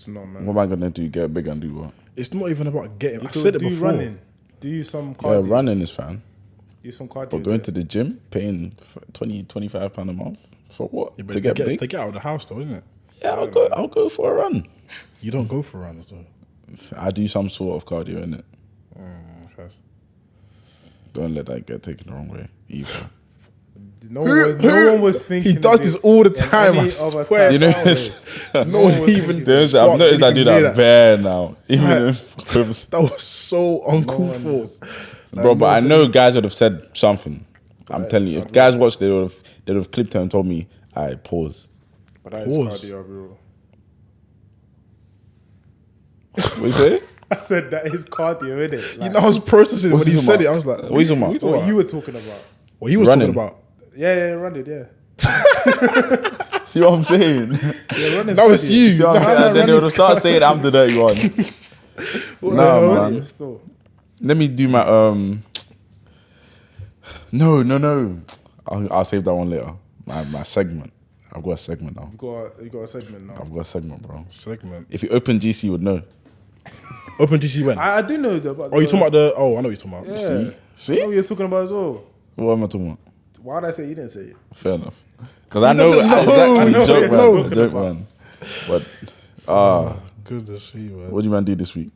not, man. What am I gonna do? Get big and do what? It's not even about getting. You I said it do before. running. Do some cardio. Yeah, running is fine. Do some cardio. But going to the gym, paying £20-25 a month for what? Yeah, but to get it's big? to get out of the house, though, isn't it? Yeah, I'll go for a run. You don't go for runs, though. I do some sort of cardio in it. Don't let that get taken the wrong way either. No one was thinking. He does this all the time. I swear. You know, no one even. I've noticed I do that bare now. Even that was so uncalled for. Bro, but I know guys would have said something. I'm telling you, if guys watched, they would have clipped her and told me, "I pause." But that is cardio, bro. What you say? I said that is cardio, innit? Like, you know, I was processing when he said it. I was like, "What are you talking about?" What you were talking about? What he was running. talking about? Yeah, running, yeah. See what I'm saying? Yeah, that was you. See what I'm saying? Then they would start saying I'm the dirty one. Nah, man. Let me do my No. I'll save that one later. My segment. I've got a segment now. You got a segment now. I've got a segment, bro. Segment. If you open GC, you would know. Open GC when? I do know that. Oh, you talking about the? Oh, I know what you're talking about. Yeah. See? I know what you're talking about as well. What am I talking about? Why did I say you didn't say it? Fair enough. Because I know exactly joke man. But goodness me, man. What did you man do this week?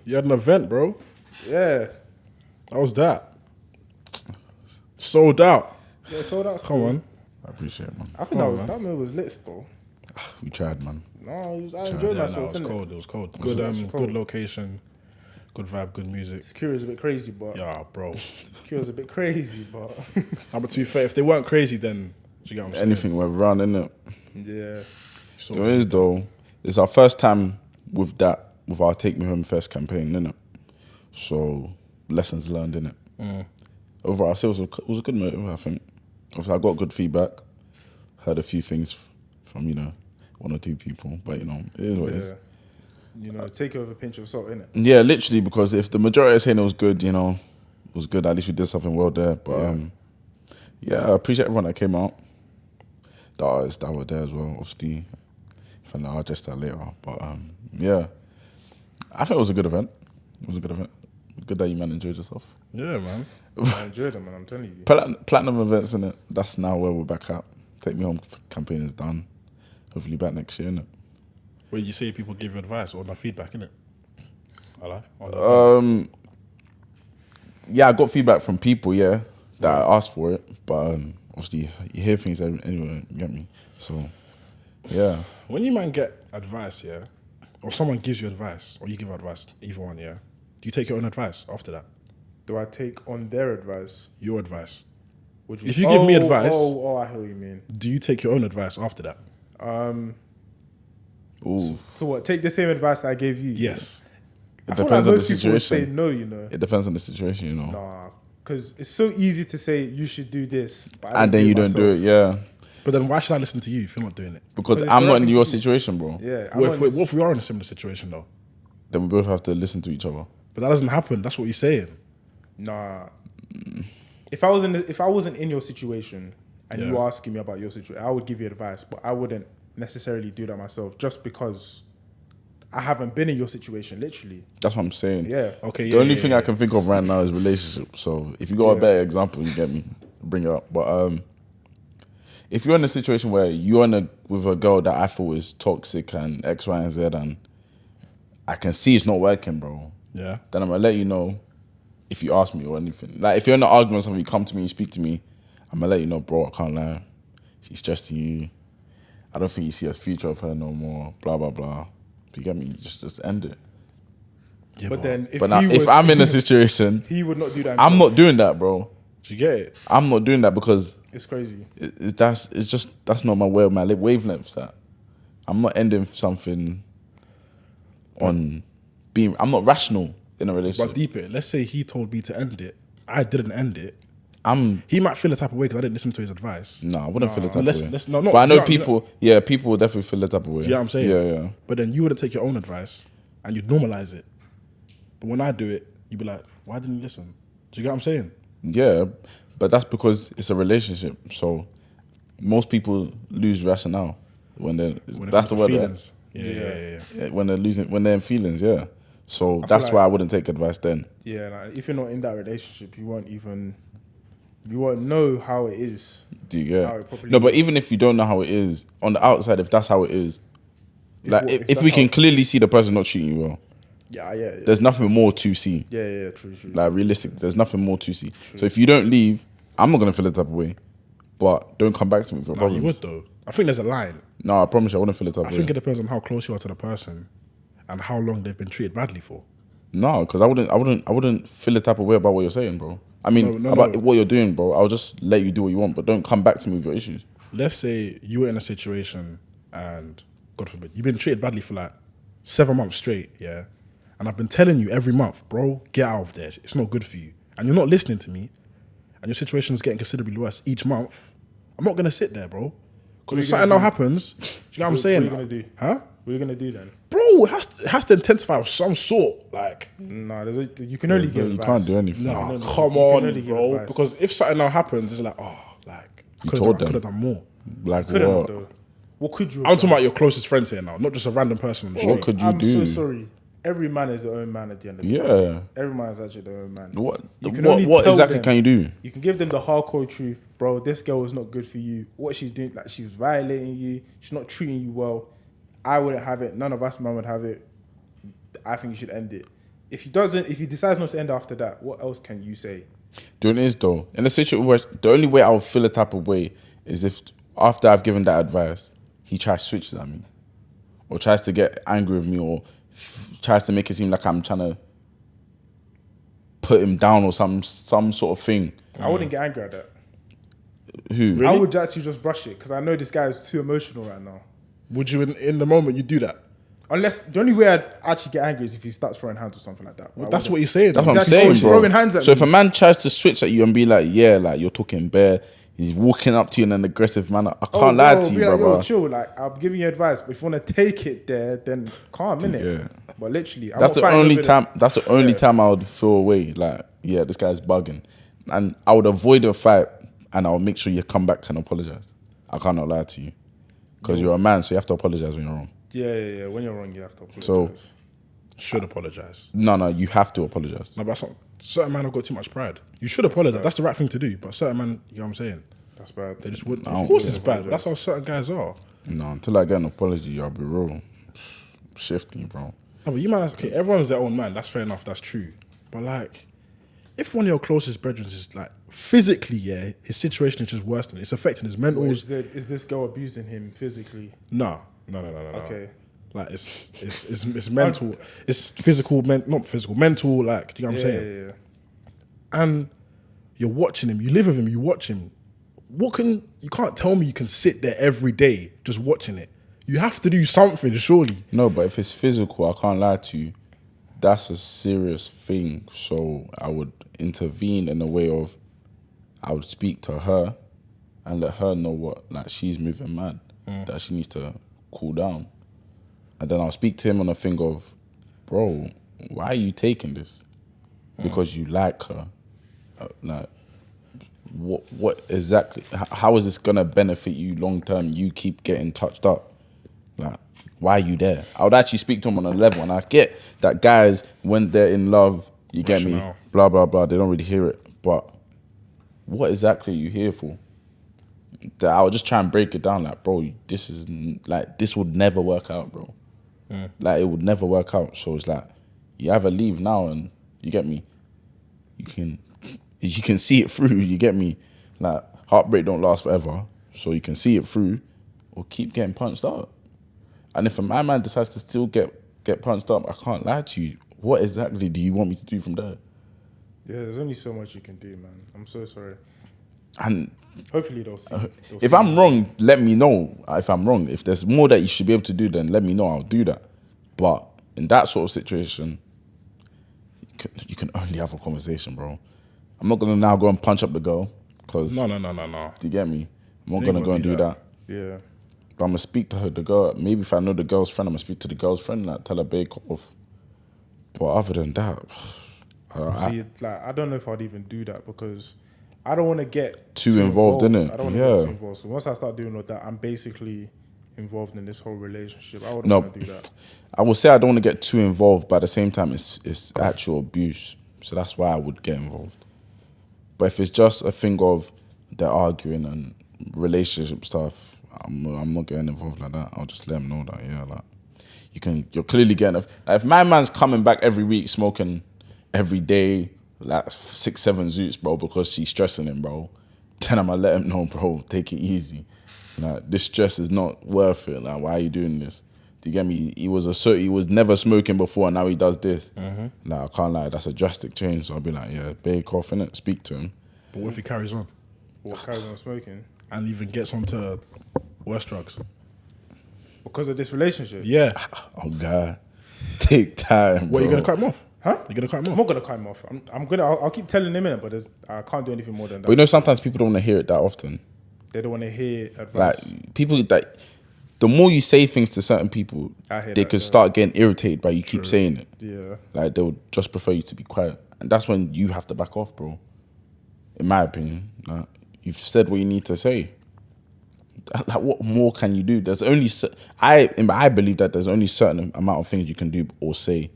You had an event, bro. Yeah. How was that? Sold out. Yeah, sold out. Come on. I appreciate it, man. I think that meal was lit still. We tried, man. No, I enjoyed myself. It was cold. Good location, good vibe, good music. Security's a bit crazy, but yeah, bro. Security's a bit crazy, but. But to be fair, if they weren't crazy, then you get what I'm saying? Anything went wrong, innit? Yeah. There is though. It's our first time with our Take Me Home First campaign, innit? So lessons learned, innit? Overall, it was a good motive, I think. Obviously, I got good feedback. Heard a few things from, one or two people, but it is what it is. Take it with a pinch of salt, innit? Yeah, literally, because if the majority are saying it was good, it was good. At least we did something well there. But I appreciate everyone that came out. The artists that were there as well, obviously. I'll address that later. But I think it was a good event. Good that you man enjoyed yourself. Yeah, man. I enjoyed it, man. I'm telling you. Platinum events, innit? That's now where we're back at. Take Me Home campaign is done. Hopefully back next year, innit? Where you say people give you advice or no feedback, innit? Yeah, I got feedback from people, that I asked for it. But obviously, you hear things anyway, you get me? So, yeah. When you man get advice, or someone gives you advice, or you give advice, either one, do you take your own advice after that? Do I take on their advice? Your advice. If you give me advice, I hear what you mean. Do you take your own advice after that? So what? Take the same advice that I gave you? Yes. It depends on the most people situation. Say no, It depends on the situation, Nah, because it's so easy to say you should do this, and then you don't do it. Yeah. But then why should I listen to you if you're not doing it? Because I'm not in your situation, bro. Yeah. What if we are in a similar situation though? Then we both have to listen to each other. But that doesn't happen. That's what you're saying. Nah. If I wasn't in your situation and you were asking me about your situation, I would give you advice, but I wouldn't necessarily do that myself just because I haven't been in your situation, literally. That's what I'm saying. Yeah. Okay. The only thing I can think of right now is relationship. So if you got a better example, you get me, bring it up. But if you're in a situation where you're with a girl that I thought is toxic and X, Y, and Z, and I can see it's not working, bro. Yeah. Then I'm gonna let you know if you ask me or anything. Like if you're in an argument or something, you come to me, you speak to me, I'm gonna let you know, bro, I can't lie. She's stressing you. I don't think you see a future of her no more. Blah blah blah. You get me? Just end it. Yeah, but then if I'm in a situation, he would not do that. I'm not doing that, bro. Do you get it? I'm not doing that because it's crazy. That's not my way of my wavelengths. That I'm not ending something on being. I'm not rational in a relationship. But deep it. Let's say he told me to end it. I didn't end it. He might feel the type of way because I didn't listen to his advice. No, I wouldn't feel the type of way. But I know people. Yeah, people will definitely feel the type of way. Yeah, I'm saying. Yeah. But then you wouldn't take your own advice and you'd normalize it. But when I do it, you'd be like, "Why didn't you listen?" Do you get what I'm saying? Yeah, but that's because it's a relationship. So most people lose rationale when that's the word. Yeah. when they're in feelings, yeah. So feel that's like- why I wouldn't take advice then. Yeah, like, if you're not in that relationship, you won't know how it is. Do you get How it? it properly No, but is. even if you don't know how it is, on the outside, if that's how it is, like if if that's we how- can clearly see the person not treating you well, Yeah. there's nothing more to see. Yeah, true. Like realistic, there's nothing more to see. So if you don't leave, I'm not gonna feel the type of way. But don't come back to me for No, you problems. would though. I think there's a line. No, I promise you, I wouldn't feel the type I of think way. it depends on how close you are to the person and how long they've been treated badly for. No, because I wouldn't feel the type of way about what you're saying, bro. I mean, about what you're doing, bro. I'll just let you do what you want, but don't come back to me with your issues. Let's say you were in a situation and, God forbid, you've been treated badly for like 7 months straight, yeah? And I've been telling you every month, bro, get out of there. It's not good for you. And you're not listening to me, and your situation is getting considerably worse each month. I'm not going to sit there, bro. Because if something now happens, do you know what I'm saying? What are you gonna do? Huh? What are you gonna do then? Bro, it has to intensify of some sort. Like, No, you can only give You advice. can't do anything. no, no, come you can on, only give bro. advice. Because if something now happens, it's like, oh, like, You could told them. have done more. Like Couldn't have what? though. What could you? I'm talking about your closest friends here now, not just a random person on the street. What could you I'm do? so sorry. Every man is their own man at the end of the day. Yeah. Every man is actually their own man. What? You can only What tell exactly them- can you do? You can give them the hardcore truth, bro. This girl was not good for you. What she's doing, like she was violating you. She's not treating you well. I wouldn't have it. None of us man would have it. I think you should end it. If he decides not to end after that, what else can you say? Doing is though, in a situation where the only way I would feel a type of way is if after I've given that advice, he tries switches at me, or tries to get angry with me, or tries to make it seem like I'm trying to put him down or some sort of thing. I wouldn't get angry at that. Who? I would actually just brush it because I know this guy is too emotional right now. Would you, in the moment, you do that? Unless the only way I'd actually get angry is if he starts throwing hands or something like that. But I That's wouldn't. what he's saying. That's what I'm Exactly. saying, He's bro. throwing hands at So me. if a man tries to switch at you and be like, yeah, like you're talking bare, he's walking up to you in an aggressive manner. I can't lie to you, be like, brother. yo, chill. Like, I'm giving you advice, but if you want to take it there, then calm, innit? Yeah. But literally, I'm That's not the fighting only over time. That's the only time I would feel away. Like, yeah, this guy's bugging, and I would avoid a fight, and I'll make sure you come back and apologize. I cannot lie to you, because you're a man, so you have to apologize when you're wrong. Yeah. When you're wrong, you have to apologize. So Should apologize. no, you have to apologize. No, but that's not, certain men have got too much pride. You should apologize. That's the right thing to do. But certain men, you know what I'm saying? that's bad. They just wouldn't. I don't Of course, think it's bad. That's how certain guys are. No, until I get an apology, I'll be real shifty, bro. No, but you man, okay, everyone's their own man. That's fair enough. That's true. But like, if one of your closest brethren is like physically, yeah, his situation is just worse than it's affecting his mental. Is this girl abusing him physically? No. Okay. Like it's mental. It's physical, not physical, mental. Like, do you know what I'm saying? Yeah. And you're watching him. You live with him. You watch him. You can't tell me you can sit there every day just watching it. You have to do something, surely. No, but if it's physical, I can't lie to you. That's a serious thing. So I would intervene in a way of, I would speak to her and let her know what, like, she's moving mad, that she needs to cool down. And then I'll speak to him on a thing of, bro, why are you taking this? Because you like her. Like, what exactly, how is this gonna benefit you long term? You keep getting touched up. Like, why are you there? I would actually speak to him on a level, and I get that guys, when they're in love, you get me, Rationale. blah, blah, blah, they don't really hear it. But what exactly are you here for? That I would just try and break it down, like, bro, this would never work out, bro. Like, it would never work out. So it's like, you either leave now and, you get me, you can see it through, you get me? Like, heartbreak don't last forever, so you can see it through, or keep getting punched up. And if a man decides to still get punched up, I can't lie to you. What exactly do you want me to do from there? Yeah, there's only so much you can do, man. I'm so sorry. And Hopefully they'll see. if I'm wrong, let me know if I'm wrong. If there's more that you should be able to do, then let me know. I'll do that. But in that sort of situation, you can only have a conversation, bro. I'm not going to now go and punch up the girl. Cause, No. do you get me? I'm not You going to ain't go and gonna do do that. Yeah. But I'm going to speak to her, the girl. Maybe if I know the girl's friend, I'm going to speak to the girl's friend, like, tell her bake off. But other than that, See, like, I don't know if I'd even do that because I don't want to get Too involved, innit? I don't want to Yeah. get too involved. So once I start doing all that, I'm basically involved in this whole relationship. I wouldn't No. want to do that. I will say I don't want to get too involved, but at the same time, it's actual abuse. So that's why I would get involved. But if it's just a thing of they're arguing and relationship stuff, I'm not getting involved like that. I'll just let them know that, yeah, like you're clearly getting. Like, if my man's coming back every week smoking every day, like 6-7 zoots, bro, because she's stressing him, bro, then I'ma let him know, bro, take it easy. Like, this stress is not worth it. Like, why are you doing this? Do you get me? He was never smoking before, and now he does this. Like, I can't lie, that's a drastic change. So I'll be like, yeah, bake off, innit? Speak to him. But what if he carries on What carries on smoking? and even gets onto worse drugs? Because of this relationship? Yeah. Oh, God. Take time, What, are you bro. going to cut him off? Huh? You're going to cut him I'm off? not gonna cut him off. I'll keep telling him in, but I can't do anything more than that. But you know, sometimes people don't want to hear it that often. They don't want to hear Like, advice. people that... The more you say things to certain people, I hear they that, could yeah. start getting irritated by you keep saying it. Yeah. Like, they'll just prefer you to be quiet. And that's when you have to back off, bro. In my opinion. Like, you've said what you need to say. Like, what more can you do? There's only... I believe that there's only certain amount of things you can do or say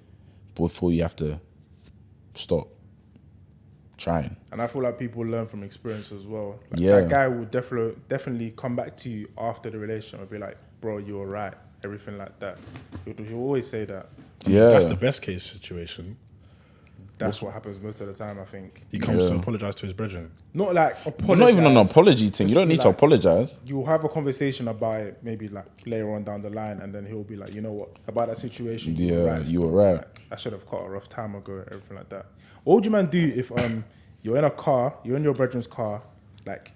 before you have to stop trying. And I feel like people learn from experience as well. Like, Yeah. That guy will definitely come back to you after the relationship and be like, bro, you were right. Everything like that. He'll always say that. Yeah. That's the best case situation. That's what happens most of the time, I think. He comes to Yeah. apologize to his brethren. Not like But apologize. not even an apology thing. You don't need to like- apologize. You'll have a conversation about it maybe like later on down the line, and then he'll be like, you know what, about that situation, you were Yeah, right. you were still. right. Like, I should have cut her off time ago, everything like that. What would your man do if you're in a car, you're in your brethren's car, like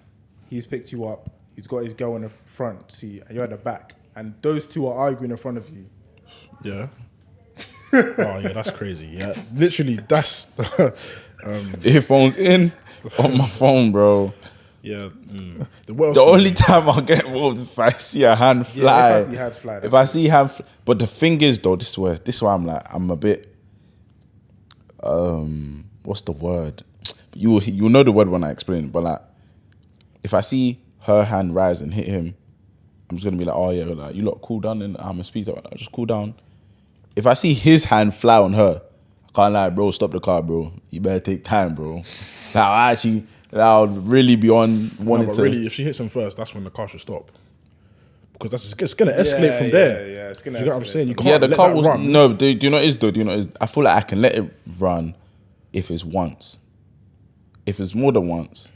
he's picked you up, he's got his girl in the front seat, and you're at the back, and those two are arguing in front of you? Yeah. Oh, yeah, that's crazy. Yeah. Literally, that's... Earphones in on my phone, bro. yeah. What else The can only you- time I'll get involved if I see a hand fly. if I see hands fly, If that's I see hand, but the thing is though, this is why I'm like, I'm a bit. What's the word? You know the word when I explain it, but like, if I see her hand rise and hit him, I'm just gonna be like, oh yeah, like you lot cool down, and I'm gonna speak to her, just cool down. If I see his hand fly on her, I can't lie, bro. Stop the car, bro. You better take time, bro. Now I'll really be on No, wanting but to. really, if she hits him first, that's when the car should stop. Because it's going to escalate from there. Yeah, it's gonna. You know what I'm escalate saying? You from can't Yeah, the let car that was run. no. Do you know what it is though? Do you know what it is? I feel like I can let it run if it's once. If it's more than once,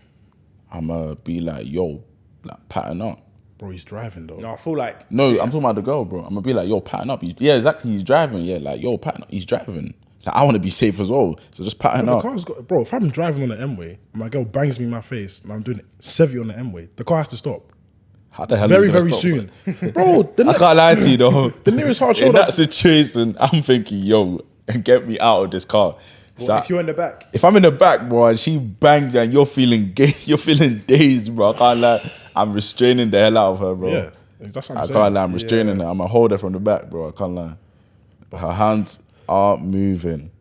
I'ma be like, yo, like pattern up. Bro, he's driving though. No, I feel like No, I'm talking about the girl, bro. I'm gonna be like, yo, pattern up. Yeah, exactly. He's driving. Yeah, like, yo, pattern up. He's driving. Like, I want to be safe as well. So just pattern The up. car's got, bro, if I'm driving on the M-way and my girl bangs me in my face and I'm doing it 70 on the M-way, the car has to stop. How the hell? Very, are you gonna very stop? soon. Bro, the I next, can't lie to you though. the nearest hard In shoulder. that situation, I'm thinking, yo, get me out of this car. So if you're in the back, if I'm in the back, bro, and she bangs and you're feeling gay, you're feeling dazed, bro. I can't lie. I'm restraining the hell out of her, bro. Yeah, that's what I'm I saying. can't lie. I'm restraining her. I'm gonna hold her from the back, bro. I can't lie. But her hands aren't moving.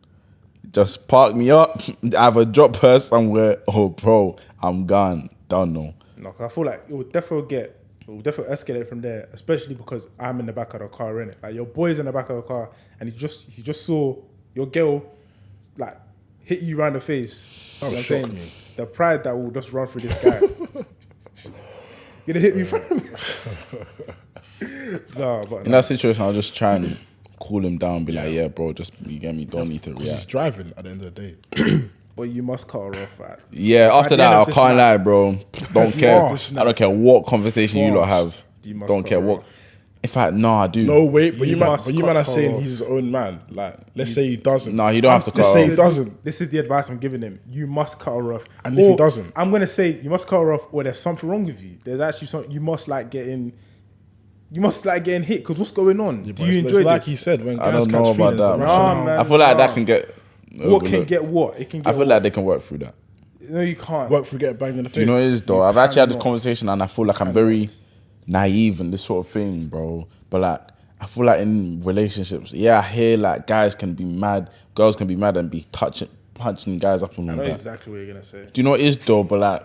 Just park me up. Either drop her somewhere, or bro, I'm gone. Don't know. no, 'cause I feel like it will definitely escalate from there, especially because I'm in the back of the car, innit? Like your boy's in the back of the car, and he just saw your girl like hit you round the face. That would You know shock what I'm saying? me. The pride that will just run through this guy. You're gonna hit me from. No, but In that situation, I'll just try and cool him down. Be like, yeah, bro, just you get me. Don't need to Because he's react. driving at the end of the day. but you must cut her off. Right? Yeah, after At the that, end I of this can't night- lie, bro. Don't care. Fast. I don't care what conversation you lot have. Fast. You must Don't cut care her what. off. In fact, no, I do. No, wait, but You you man must are cut her saying off. he's his own man. Like, let's say he doesn't. No, you don't have to Let's cut say her he off. doesn't. This is the advice I'm giving him. You must cut her off. And if he Or doesn't? I'm gonna say you must cut her off, or there's something wrong with you. There's actually something you must like getting. You must like getting hit because what's going on? Yeah, Do but you it's enjoy like this? he said, when I guys don't catch know about feelings, that, they man. rush Nah, out. man. I feel like that Nah. can get. What can overlooked. get what? It can get. I feel like they can work through that. no, you can't. Work for getting banged in the face. Do you know what it is though? You I've actually had this cannot. conversation and I feel like I'm very naive in this sort of thing, bro. But like, I feel like in relationships, yeah, I hear like guys can be mad, girls can be mad and be punching guys up and I all know that. exactly what you're gonna say. Do you know what it is though? But like,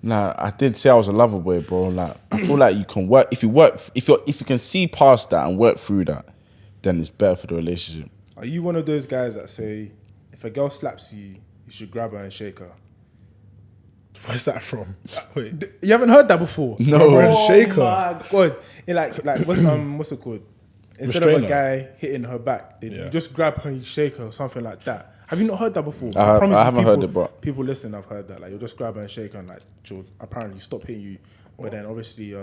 Nah, I did say I was a lover boy, bro. Like, I feel like you can work if you can see past that and work through that, then it's better for the relationship. Are you one of those guys that say if a girl slaps you, you should grab her and shake her? Where's that from? Wait. You haven't heard that before? No. Oh And shake her. my god! In like what's it called? Instead Restrain of a her. guy hitting her back, Yeah. you just grab her and you shake her or something like that. Have you not heard that before? I promise you haven't heard it, but- people listening have heard that. Like you'll just grab her and shake her and like she'll apparently stop hitting you. But then obviously,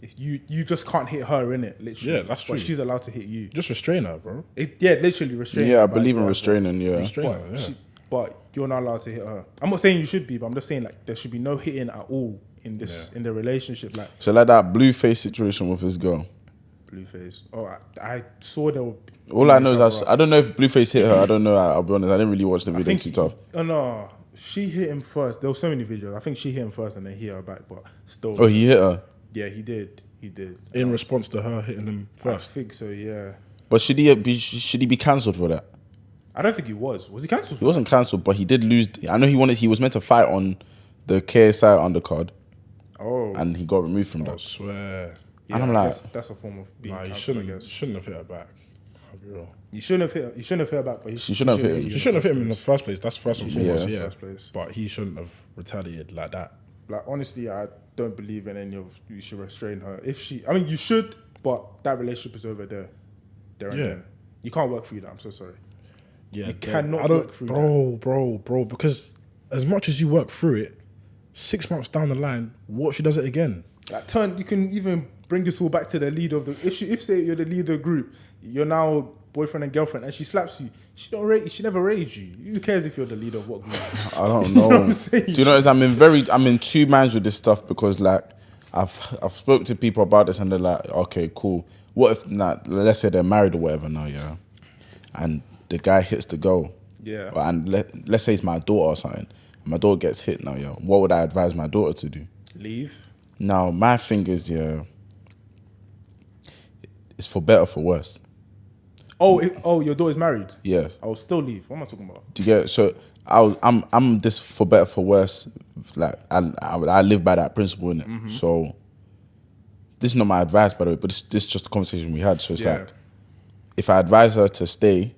if you just can't hit her in it. Literally, Yeah, that's true. But she's allowed to hit you. Just restrain her, bro. Literally restrain. Yeah, her I by believe in God, restraining. Yeah, Restrain But, her, yeah. but you're not allowed to hit her. I'm not saying you should be, but I'm just saying like there should be no hitting at all in this in the relationship. Like so like that blue face situation with his girl. Blueface. Oh, I saw there. All I know is I don't know if Blueface hit her. I don't know. I'll be honest. I didn't really watch the video too tough. Oh no, she hit him first. There were so many videos. I think she hit him first and then hit her back. But still, Oh, he hit her. yeah, he did. He did. In response to her hitting him I first. think so. Yeah. But should he be cancelled for that? I don't think he was. Was he cancelled? He wasn't cancelled, but he did lose. I know he was meant to fight on the KSI undercard, Oh, and he got removed from I that. swear. yeah, and I'm I like- guess that's a form of being Nah, you cancelled. I shouldn't, guess shouldn't have hit her back. I'll be real. you shouldn't have hit. You shouldn't have hit her back. But She shouldn't have hit him. She shouldn't have hit him in the first place. That's first and Yeah. foremost, in yeah. the first place. But he shouldn't have retaliated like that. Like honestly, I don't believe in any of you should restrain her. If she, I mean, you should, but that relationship is over there. There and Yeah. then. You can't work through that. I'm so sorry. Yeah, You bro. cannot I don't, work through bro. Because as much as you work through it, 6 months down the line, what if she does it again? Like you can even bring this all back to the leader of the. If say you're the leader of the group, you're now boyfriend and girlfriend, and she slaps you. She don't rate. She never rated you. Who cares if you're the leader of what group? I don't know. You know what I'm saying? Do you know? I'm in two minds with this stuff because like I've spoke to people about this and they're like, okay, cool. What if let's say they're married or whatever now, yeah, and the guy hits the girl, Yeah. and let's say it's my daughter or something. And my daughter gets hit now, yeah. What would I advise my daughter to do? Leave. Now my thing is, yeah, it's for better or for worse. Oh, your daughter's married. Yeah. I'll still leave. What am I talking about? Do you get it? So I'm this for better for worse. Like I live by that principle in it. Mm-hmm. So this is not my advice, by the way, but this is just a conversation we had. So it's Yeah. like if I advise her to stay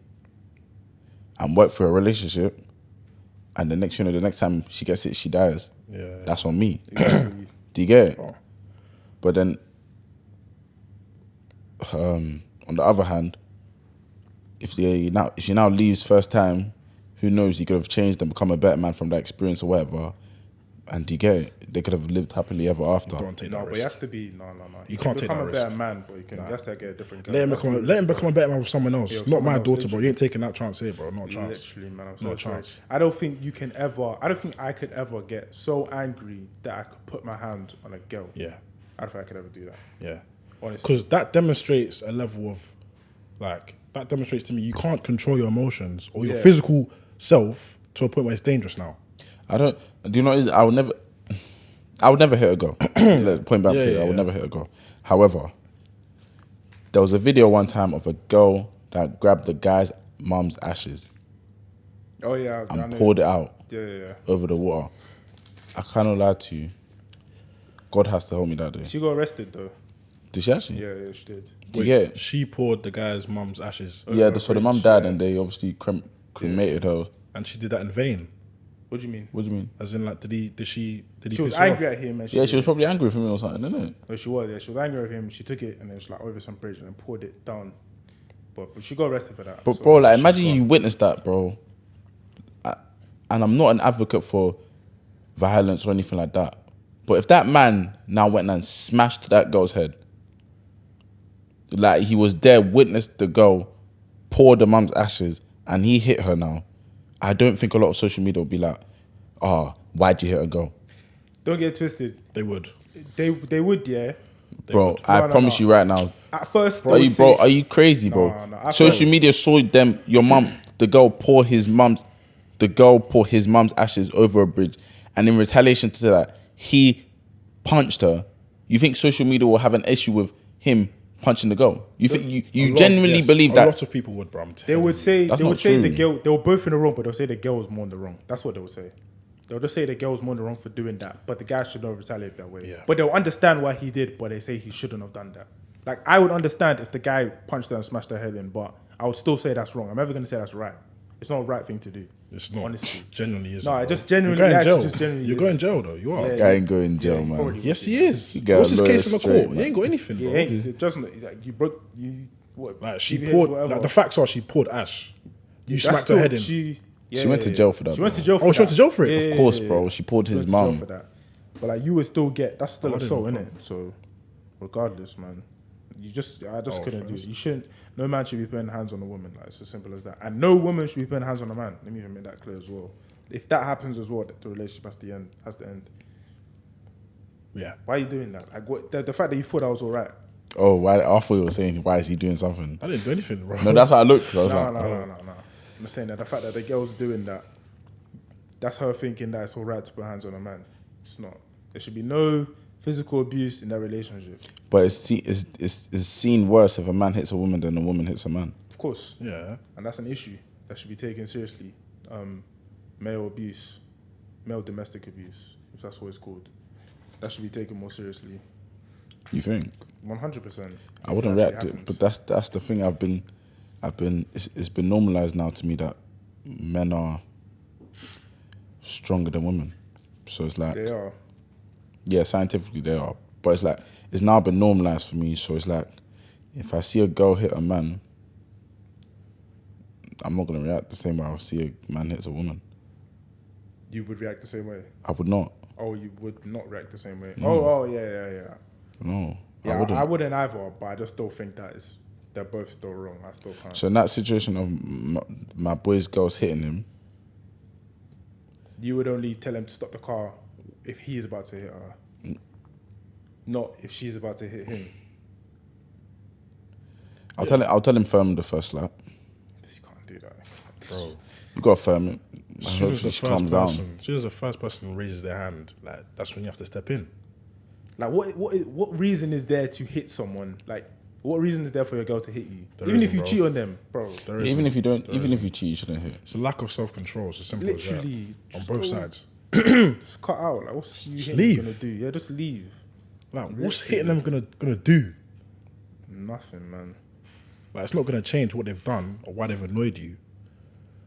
and work for a relationship, and the next time she gets it, she dies. Yeah. That's on me. Exactly. Do you get it? Oh. But then, on the other hand, if she now leaves first time, who knows? He could have changed and become a better man from that experience or whatever. And do you get it? They could have lived happily ever after. Don't take No, that but he risk. has to be no. You can can't take become that a better risk. man, but he has to get a different girl. Let him become a better man with someone else. Yeah, Not someone my else, daughter, bro. literally. You ain't taking that chance here, bro. Not a chance. Literally, man. I'm so Not a sorry. chance. I don't think you can ever. I don't think I could ever get so angry that I could put my hand on a girl. Yeah, I don't think I could ever do that. yeah. Honestly. Because that demonstrates a level of, like, that demonstrates to me you can't control your emotions or your Yeah. physical self to a point where it's dangerous now. I don't. Do you know? I would never hit a girl. Like, point blank, Yeah, I would yeah. never hit a girl. However, there was a video one time of a girl that grabbed the guy's mum's ashes Oh yeah. I and know. poured it out Yeah. over the water. I cannot lie to you. God has to help me that day. She got arrested though. Did she actually? Yeah, she did. Did you get it? She poured the guy's mum's ashes, Yeah. So the mum fridge, died yeah. and they obviously cremated her. and she did that in vain. What do you mean? What do you mean? As in, like, did he She was piss her angry off? at him and Yeah, she did was it. probably angry with me or something, isn't it? No, she was. Yeah, she was angry at him. She took it and then she like over some bridge and then poured it down. But she got arrested for that. But so- bro, like imagine you witnessed that, bro. And I'm not an advocate for violence or anything like that. But if that man now went and smashed that girl's head, like he was there, witnessed the girl pour the mum's ashes, and he hit her now, I don't think a lot of social media will be like, why'd you hit a girl? Don't get it twisted. They would. They would, yeah. Bro, would. I No, promise you right now. At first, Are you crazy, bro? No, I Social media saw your mum, the girl pour his mum's ashes over a bridge, and in retaliation to that, he punched her. You think social media will have an issue with him punching the girl? You think you genuinely believe A that? lot of people would, bro. They would say That's they not would say the true. girl. They were both in the wrong, but they'll say the girl was more in the wrong. That's what they would say. They'll just say the girl's more than wrong for doing that, but the guy should not retaliate that way. Yeah. But they'll understand why he did, but they say he shouldn't have done that. Like, I would understand if the guy punched her and smashed her head in, but I would still say that's wrong. I'm never going to say that's right. It's not a right thing to do. It's not. Honestly. Genuinely isn't. No, bro. it just genuinely, You're going actually jail. just genuinely You're isn't. going jail though. You are. Yeah. Guy ain't going in jail, he man. probably Yes, would he be. is. You get What's a his lawyer case in the straight, court? He man. ain't got anything, Yeah, bro. it doesn't, like, you broke, you, what? Like she BPH, poured. whatever. Like the facts are, she poured ash. You That's smacked her still- head in. She went to jail for that, She went bro. to jail for Oh, she went that. to jail for it? Of course, bro. She poured She his went to jail mum. for that. But like, you would still get, that's still I didn't assault, know, innit? So, regardless, man. I just couldn't do offense. it. You shouldn't, no man should be putting hands on a woman. Like, it's as simple as that. And no woman should be putting hands on a man. Let me even make that clear as well. If that happens as well, the relationship has to end. Yeah. Why are you doing that? Like, what, the fact that you thought that was all right. Oh, why? I thought you were saying, why is he doing something? I didn't do anything, bro. No, that's how I looked. I was No. like, I'm saying that the fact that the girl's doing that, that's her thinking that it's all right to put hands on a man. It's not. There should be no physical abuse in that relationship. but it's seen worse if a man hits a woman than a woman hits a man. Of course. Yeah. And that's an issue that should be taken seriously. Male abuse, male domestic abuse, if that's what it's called. That should be taken more seriously. You think? 100%. I wouldn't react to it, but that's the thing. It's been normalized now to me that men are stronger than women. So it's like, They are. yeah, scientifically they are, but it's like it's now been normalized for me. So it's like, if I see a girl hit a man, I'm not gonna react the same way I would see a man hits a woman. You would react the same way. I would not. Oh, you would not react the same way. No. Oh, yeah. No, Yeah, I wouldn't. I wouldn't either, but I just still think that they're both still wrong. I still can't. So in that situation of my boy's girls hitting him, You would only tell him to stop the car if he is about to hit her, not if she's about to hit him. I'll tell him firm the first slap. You can't do that, Bro. You gotta firm it. As soon as Hopefully she calms down. as soon as the first person raises their hand, like that's when you have to step in. Like, what reason is there to hit someone? Like, what reason is there for your girl to hit you? There Even if isn't, you bro. cheat on them, bro. There Even isn't. if you don't, There even if isn't. you cheat, you shouldn't hit. It's a lack of self-control. It's as simple Literally, as just that. On both go- sides. Just cut out. Like, what's you Just hitting leave. gonna do? Yeah, just leave. Like, what's hitting them gonna do? Nothing, man. Like, it's not gonna change what they've done or why they've annoyed you.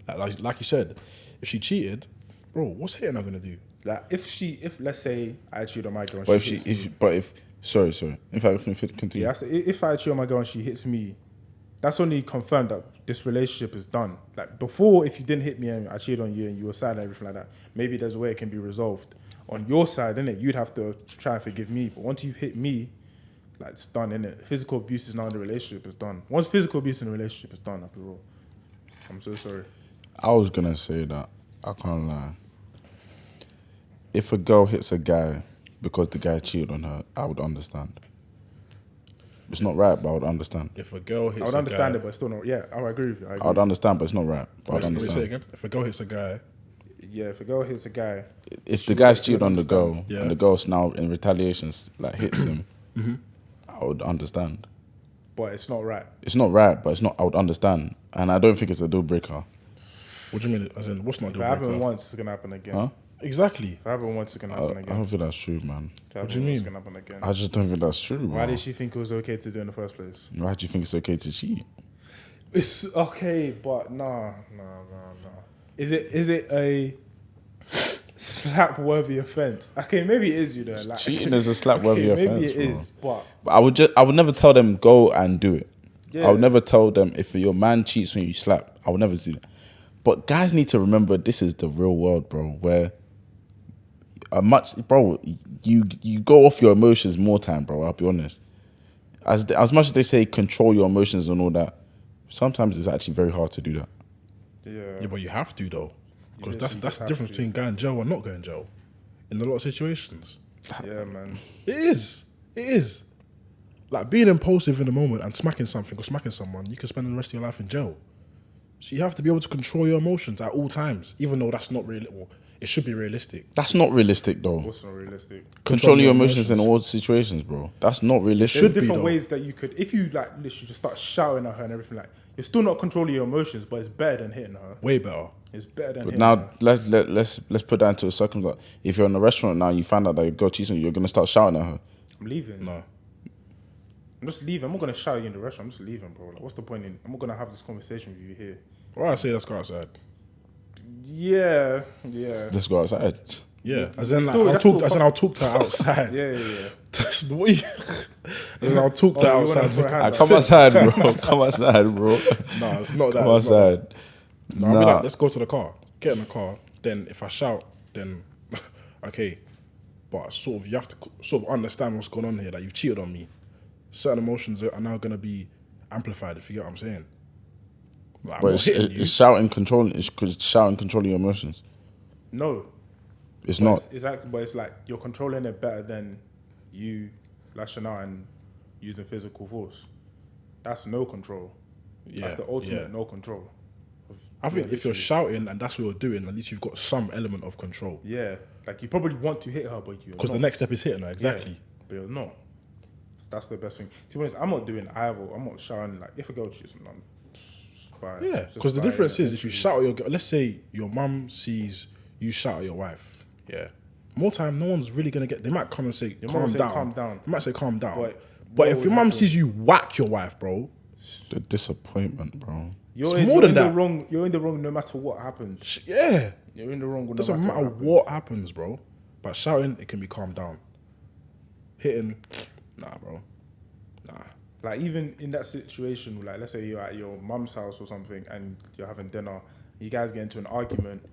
Like you said, if she cheated, bro, what's hitting her gonna do? Like, if let's say I cheat on my girl, and But she hits me. sorry. In fact, if it continue. Yeah, so if I cheat on my girl and she hits me, that's only confirmed that this relationship is done. Like, before, if you didn't hit me and I cheated on you and you were sad and everything like that, maybe there's a way it can be resolved. On your side, innit, you'd have to try and forgive me. But once you've hit me, like, it's done, innit? Physical abuse is now in the relationship, it's done. Once physical abuse in the relationship is done, I'll be real. I'm so sorry. I was gonna say that. I can't lie. If a girl hits a guy because the guy cheated on her, I would understand. It's not right, but I would understand. If a girl hits I would a understand guy, it, but still not. Yeah, I would agree with you. I would understand, but it's not right. But I'd Wait, say it understand. again. If a girl hits a guy, Yeah, if a girl hits a guy, If the guy's cheated on the girl understand. Yeah. and the girl's now in retaliation like hits him, Mm-hmm. I would understand. but it's not right. It's not right, but it's not. I would understand, and I don't think it's a deal breaker. what do you mean? As in, what's not If deal it happened breaker? once, it's gonna happen again. Huh? Exactly. If it happened once, it's gonna I happen again. don't think that's true, man. If it happened What do you once, mean? It's gonna happen again. I just don't think that's true, bro. Why did she think it was okay to do in the first place? Why do you think it's okay to cheat? It's okay, but no. Is it a slap-worthy offense? Okay, maybe it is, you know. Like, Cheating is a slap-worthy okay, offense, maybe it bro. is, but But I would never tell them go and do it. Yeah. I would never tell them if your man cheats when you slap. I would never do that. But guys need to remember this is the real world, bro. Where you go off your emotions more time, bro. I'll be honest. As much as they say control your emotions and all that, sometimes it's actually very hard to do that. Yeah, but you have to though, because Yeah, that's you the just have difference to. between going jail and not going jail. In a lot of situations, yeah, man. it is. It is. Like being impulsive in the moment and smacking something or smacking someone, you can spend the rest of your life in jail. So you have to be able to control your emotions at all times, even though that's not really. Well, it should be realistic. That's not realistic, though. What's not realistic? Controlling your emotions in all situations, bro. That's not realistic. There's different ways that you could, if you like literally just start shouting at her and everything, like you're still not controlling your emotions, but it's better than hitting her. Way better. It's better than But hitting now her. let's put that into a circumstance. If you're in a restaurant now and you find out that your girl cheats on you, you're gonna start shouting at her. I'm leaving. No. I'm just leaving. I'm not gonna shout you in the restaurant. I'm just leaving, bro. Like, what's the point in? I'm not gonna have this conversation with you here. Well, I say let's go outside. Yeah. Let's go outside. Yeah, as in Still, I'll talk to her outside. Yeah. That's the way. As in I'll talk to her outside. Come outside, bro. Come outside, bro. No, it's not that. Come outside. No, I'll be like, let's go to the car. Get in the car. Then if I shout, then okay. But sort of you have to sort of understand what's going on here. That you've cheated on me. Certain emotions are now going to be amplified. If you get what I'm saying. Like, But it's shouting controlling your emotions. No. It's But not. Exactly, but it's like you're controlling it better than you lashing out and using physical force. That's no control. That's the ultimate no control. I think if you're shouting and that's what you're doing, at least you've got some element of control. Yeah, like you probably want to hit her, but you're Because the not. next step is hitting her, exactly. Yeah, but you're not. That's the best thing. To be honest, I'm not doing either. I'm not shouting like if a girl cheats, Yeah, because the difference is if you shout at your girl, let's say your mum sees you shout at your wife, yeah. More time, no one's really gonna get. They might come and say, "Calm down." They might say, "Calm down." But if your mum sees you whack your wife, bro, The disappointment, bro. You're more than that. You're in the wrong no matter what happens. yeah, You're in the wrong. No doesn't matter what happens, bro. But shouting, it can be calmed down. Hitting, nah, bro, nah. Like even in that situation, like let's say you're at your mum's house or something and you're having dinner, you guys get into an argument.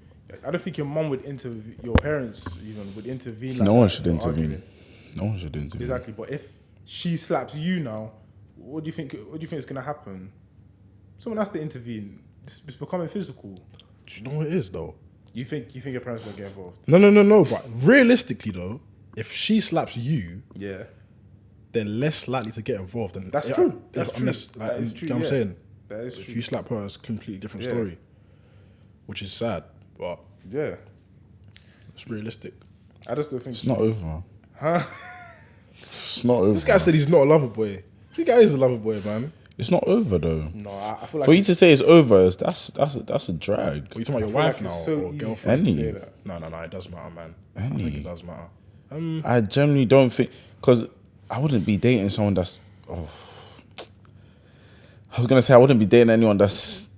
I don't think your mum would intervene. Your parents even would intervene. Like No one that should in an intervene. argument. No one should intervene. Exactly, but if she slaps you now, what do you think? What do you think is gonna happen? Someone has to intervene. It's becoming physical. Do you know what it is though? You think your parents will get involved? No. But realistically though, if she slaps you, Yeah, they're less likely to get involved. And that's true. That's unless, true. Like, That is you true. know what I'm saying? That is If true. you slap her, it's a completely different Yeah. story, which is sad, but Yeah, it's realistic. I just don't think It's not over. Huh? It's not over. This guy said he's not a lover boy. This guy is a lover boy, man. It's not over though. No, I feel like For you to say it's over, that's a drag. Are you talking about your feel wife like now it's so or easy girlfriend? to Any. say that. No, it does matter, man. I Any. think it does matter. I generally don't think, because I wouldn't be dating someone that's. Oh, I was gonna say I wouldn't be dating anyone that's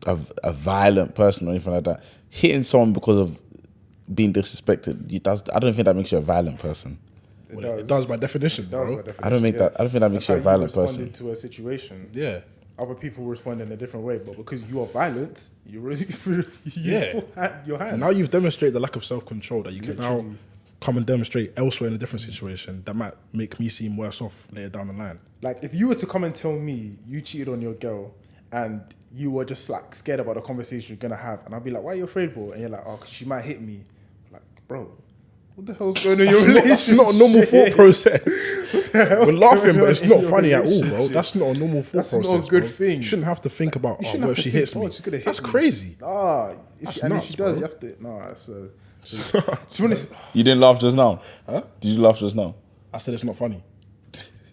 a violent person or anything like that. Hitting someone because of being disrespected, I don't think that makes you a violent person. It does by definition, bro. I don't think that makes you a violent person. To a situation. Yeah. Other people respond in a different way, but because you are violent, you really Yeah. your hands. Now you've demonstrated the lack of self-control that you can now Literally. come and demonstrate elsewhere in a different situation that might make me seem worse off later down the line. Like if you were to come and tell me you cheated on your girl and you were just like scared about the conversation you're gonna have, and I'd be like, "Why are you afraid, bro?" And you're like, "Oh, 'cause she might hit me." Like, bro, what the hell's going on in your relationship? That's not a normal thought process. We're laughing, but it's in not your funny at all, bro. relationship? That's not a normal thought That's process. not a good bro. thing. You shouldn't have to think about, You oh, shouldn't what have if to she think, hits "Oh, me? she's gonna hit That's me." crazy. If she does, you have to. Nah, it's to be honest, You didn't laugh just now? Huh? Did you laugh just now? I said it's not funny.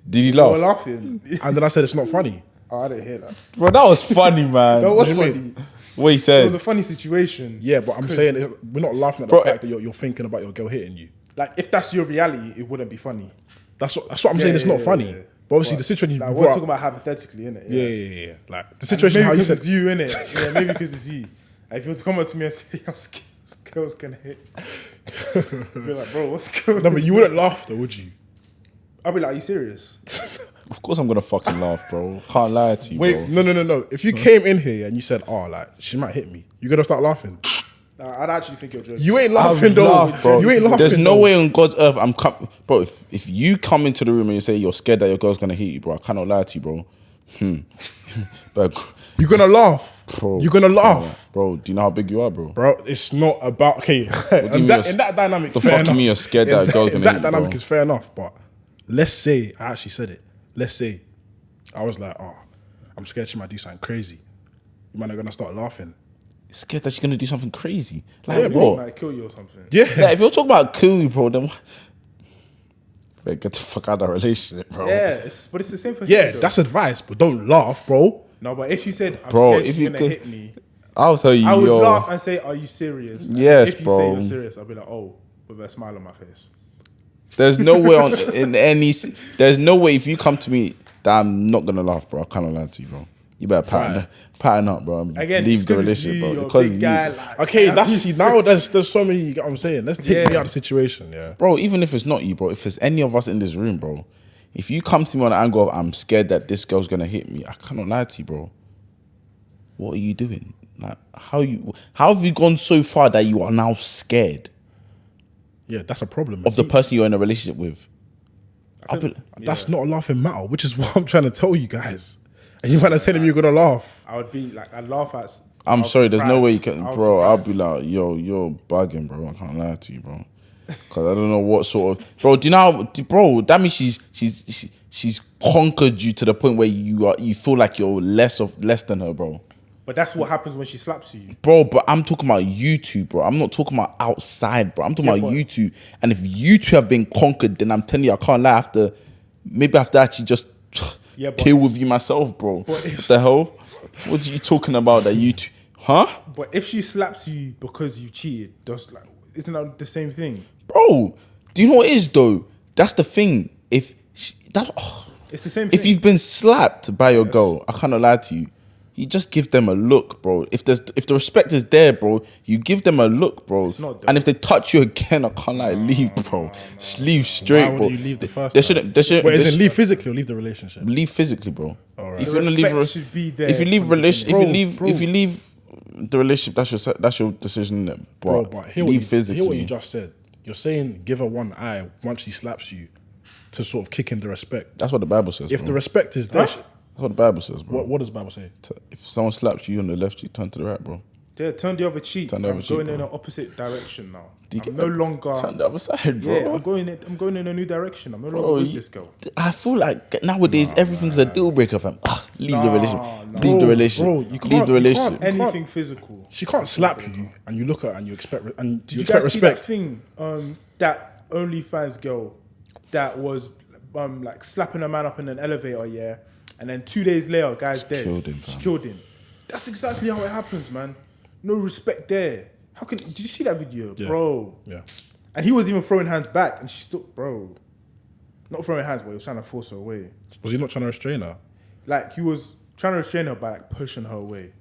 Did you you were laugh? laughing. And then I said it's not funny. Oh, I didn't hear that. Bro, that was funny, man. That was What do you funny. mean? What he It was said. a funny situation. Yeah, but I'm saying we're not laughing at the Bro, fact that you're thinking about your girl hitting you. Like if that's your reality, it wouldn't be funny. That's what I'm saying. It's not funny. But obviously, the situation you Like, we're brought talking up, about hypothetically, innit? yeah. Like the And situation maybe how you because said it's you, innit? Yeah, maybe because it's you. Like, if you were to come up to me and say, "I'm scared, this girl's gonna hit," I'd be like, "Bro, what's going no, on?" but you wouldn't laugh though, would you? I'd be like, "Are you serious?" Of course I'm gonna fucking laugh, bro. Can't lie to you, Wait, bro. no. If you came in here and you said, "Oh, like she might hit me," you're gonna start laughing. Nah, I'd actually think you're joking. You ain't I'll laughing though. laugh, bro. You ain't laughing. There's no though. way on God's earth bro. If you come into the room and you say you're scared that your girl's gonna hit you, bro, I cannot lie to you, bro. But You're gonna laugh. bro, You're gonna laugh. bro. Do you know how big you are, bro? Bro, it's not about okay. do you mean in you're- that dynamic, the fair fuck you enough. mean you're scared that a girl's gonna that hit you, dynamic bro? is fair enough, but let's say I actually said it. Let's say I was like, "Oh, I'm scared she might do something crazy." You might not gonna start laughing. scared that she's gonna do something crazy. Yeah, Like bro. what? Might kill you or something. Yeah. Like, if you're talking about kill you, bro, then get the fuck out of that relationship, bro. Yeah, but it's the same for Yeah, him, though. that's advice, but don't laugh, bro. No, but if you said, I'm Bro, scared if she's you gonna could- hit me, I'll tell you, I would yo. laugh and say, are you serious? And Yes, if you bro. say you're serious, I'll be like, oh, with a smile on my face. There's no way there's no way if you come to me that I'm not gonna laugh, bro. I can't lie to you, bro. You better pattern up, bro. Again, leave it's the 'cause it's relationship, you, bro. you're a Because big you, guy, like, Okay, I'm that's used now to- there's so many. You get what I'm saying? Let's take me Yeah. out of the situation. Yeah. bro. Even if it's not you, bro. If it's any of us in this room, bro. If you come to me on an angle of I'm scared that this girl's gonna hit me, I cannot lie to you, bro. What are you doing? Like, how have you gone so far that you are now scared Yeah, that's a problem. of the person you're in a relationship with? That's not a laughing matter, which is what I'm trying to tell you guys. And you might have telling me you're gonna laugh. I would be like, I'd laugh at. I'm sorry, there's no way you surprised. can, I was bro. I'll be surprised. like, yo, you're bugging, bro. I can't lie to you, bro. Because I don't know what sort of, bro. Do you know, bro? That means she's conquered you to the point where you feel like you're less than her, bro. But that's what happens when she slaps you. Bro, but I'm talking about you two, bro. I'm not talking about outside, bro. I'm talking about but- you two. And if you two have been conquered, then I'm telling you, I can't lie. Maybe I have to actually just Yeah, but- deal with you myself, bro. But if- What the hell? What are you talking about that you two? Huh? But if she slaps you because you cheated, isn't that the same thing? Bro, do you know what it is though? That's the thing. If It's the same thing. if you've been slapped by your girl, I cannot lie to you. You just give them a look, bro. If the respect is there, bro, you give them a look, bro. It's not, though. And if they touch you again, I can't like leave, bro. Just leave straight, Why bro. would you leave the first They time? shouldn't. Wait, is it leave physically or leave the relationship? Leave physically, bro. Alright. If The you're gonna leave, respect should be there if you leave from the relation, beginning. if you leave the relationship, that's your decision. But, Bro, but hear leave what physically. you just said. You're saying give her one eye once she slaps you to sort of kick in the respect. That's what the Bible says. If bro. the respect is there, That's what the Bible says, bro. what does the Bible say? If someone slaps you on the left, you turn to the right, bro. Yeah, turn the other cheek. Turn the I'm other cheek, going bro. in an opposite direction now. You I'm get- no longer. turn the other side, bro. Yeah, I'm going in a new direction. I'm no longer Bro, with you- this girl. I feel like nowadays everything's a deal breaker, fam. Leave the relationship. no. Leave the Bro, relationship. bro, you Leave can't- the you relationship. can't- Anything physical. She can't slap you and you look at her and you expect Did you expect guys see that respect. thing? That OnlyFans girl that was like slapping a man up in an elevator, yeah, and then 2 days later, guy's dead. killed him, She fam. killed him. That's exactly how it happens, man. No respect there. How can? Did you see that video, Yeah. bro? Yeah. And he was even throwing hands back, and she still, bro, not throwing hands, but he was trying to force her away. Was he not trying to restrain her? Like he was trying to restrain her by like pushing her away.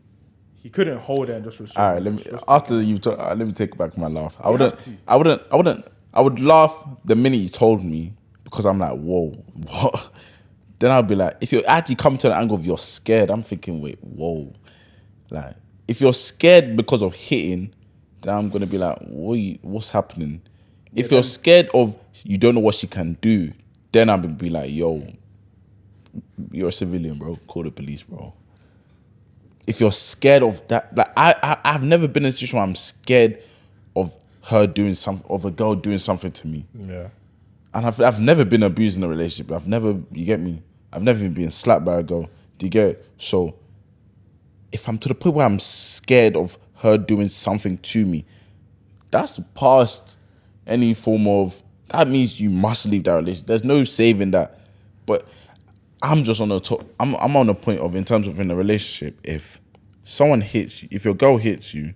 He couldn't hold her and just restrain All her. right, let me. Just- After you talk, let me take back my laugh. I You have wouldn't. to. I would laugh the minute you told me because I'm like, whoa, what? Then I'll be like, if you actually come to an angle of you're scared, I'm thinking, wait, whoa. Like, if you're scared because of hitting, then I'm gonna be like, what's happening? If you're scared of you don't know what she can do, then I'm gonna be like, yo, you're a civilian, bro. Call the police, bro. If you're scared of that, like I've never been in a situation where I'm scared of her doing of a girl doing something to me. Yeah. And I've never been abused in a relationship. You get me? I've never even been slapped by a girl. Do you get it? So if I'm to the point where I'm scared of her doing something to me, that's past any form of, that means you must leave that relationship. There's no saving that. But I'm just on the top. I'm on the point of, in terms of in a relationship, if someone hits you, if your girl hits you,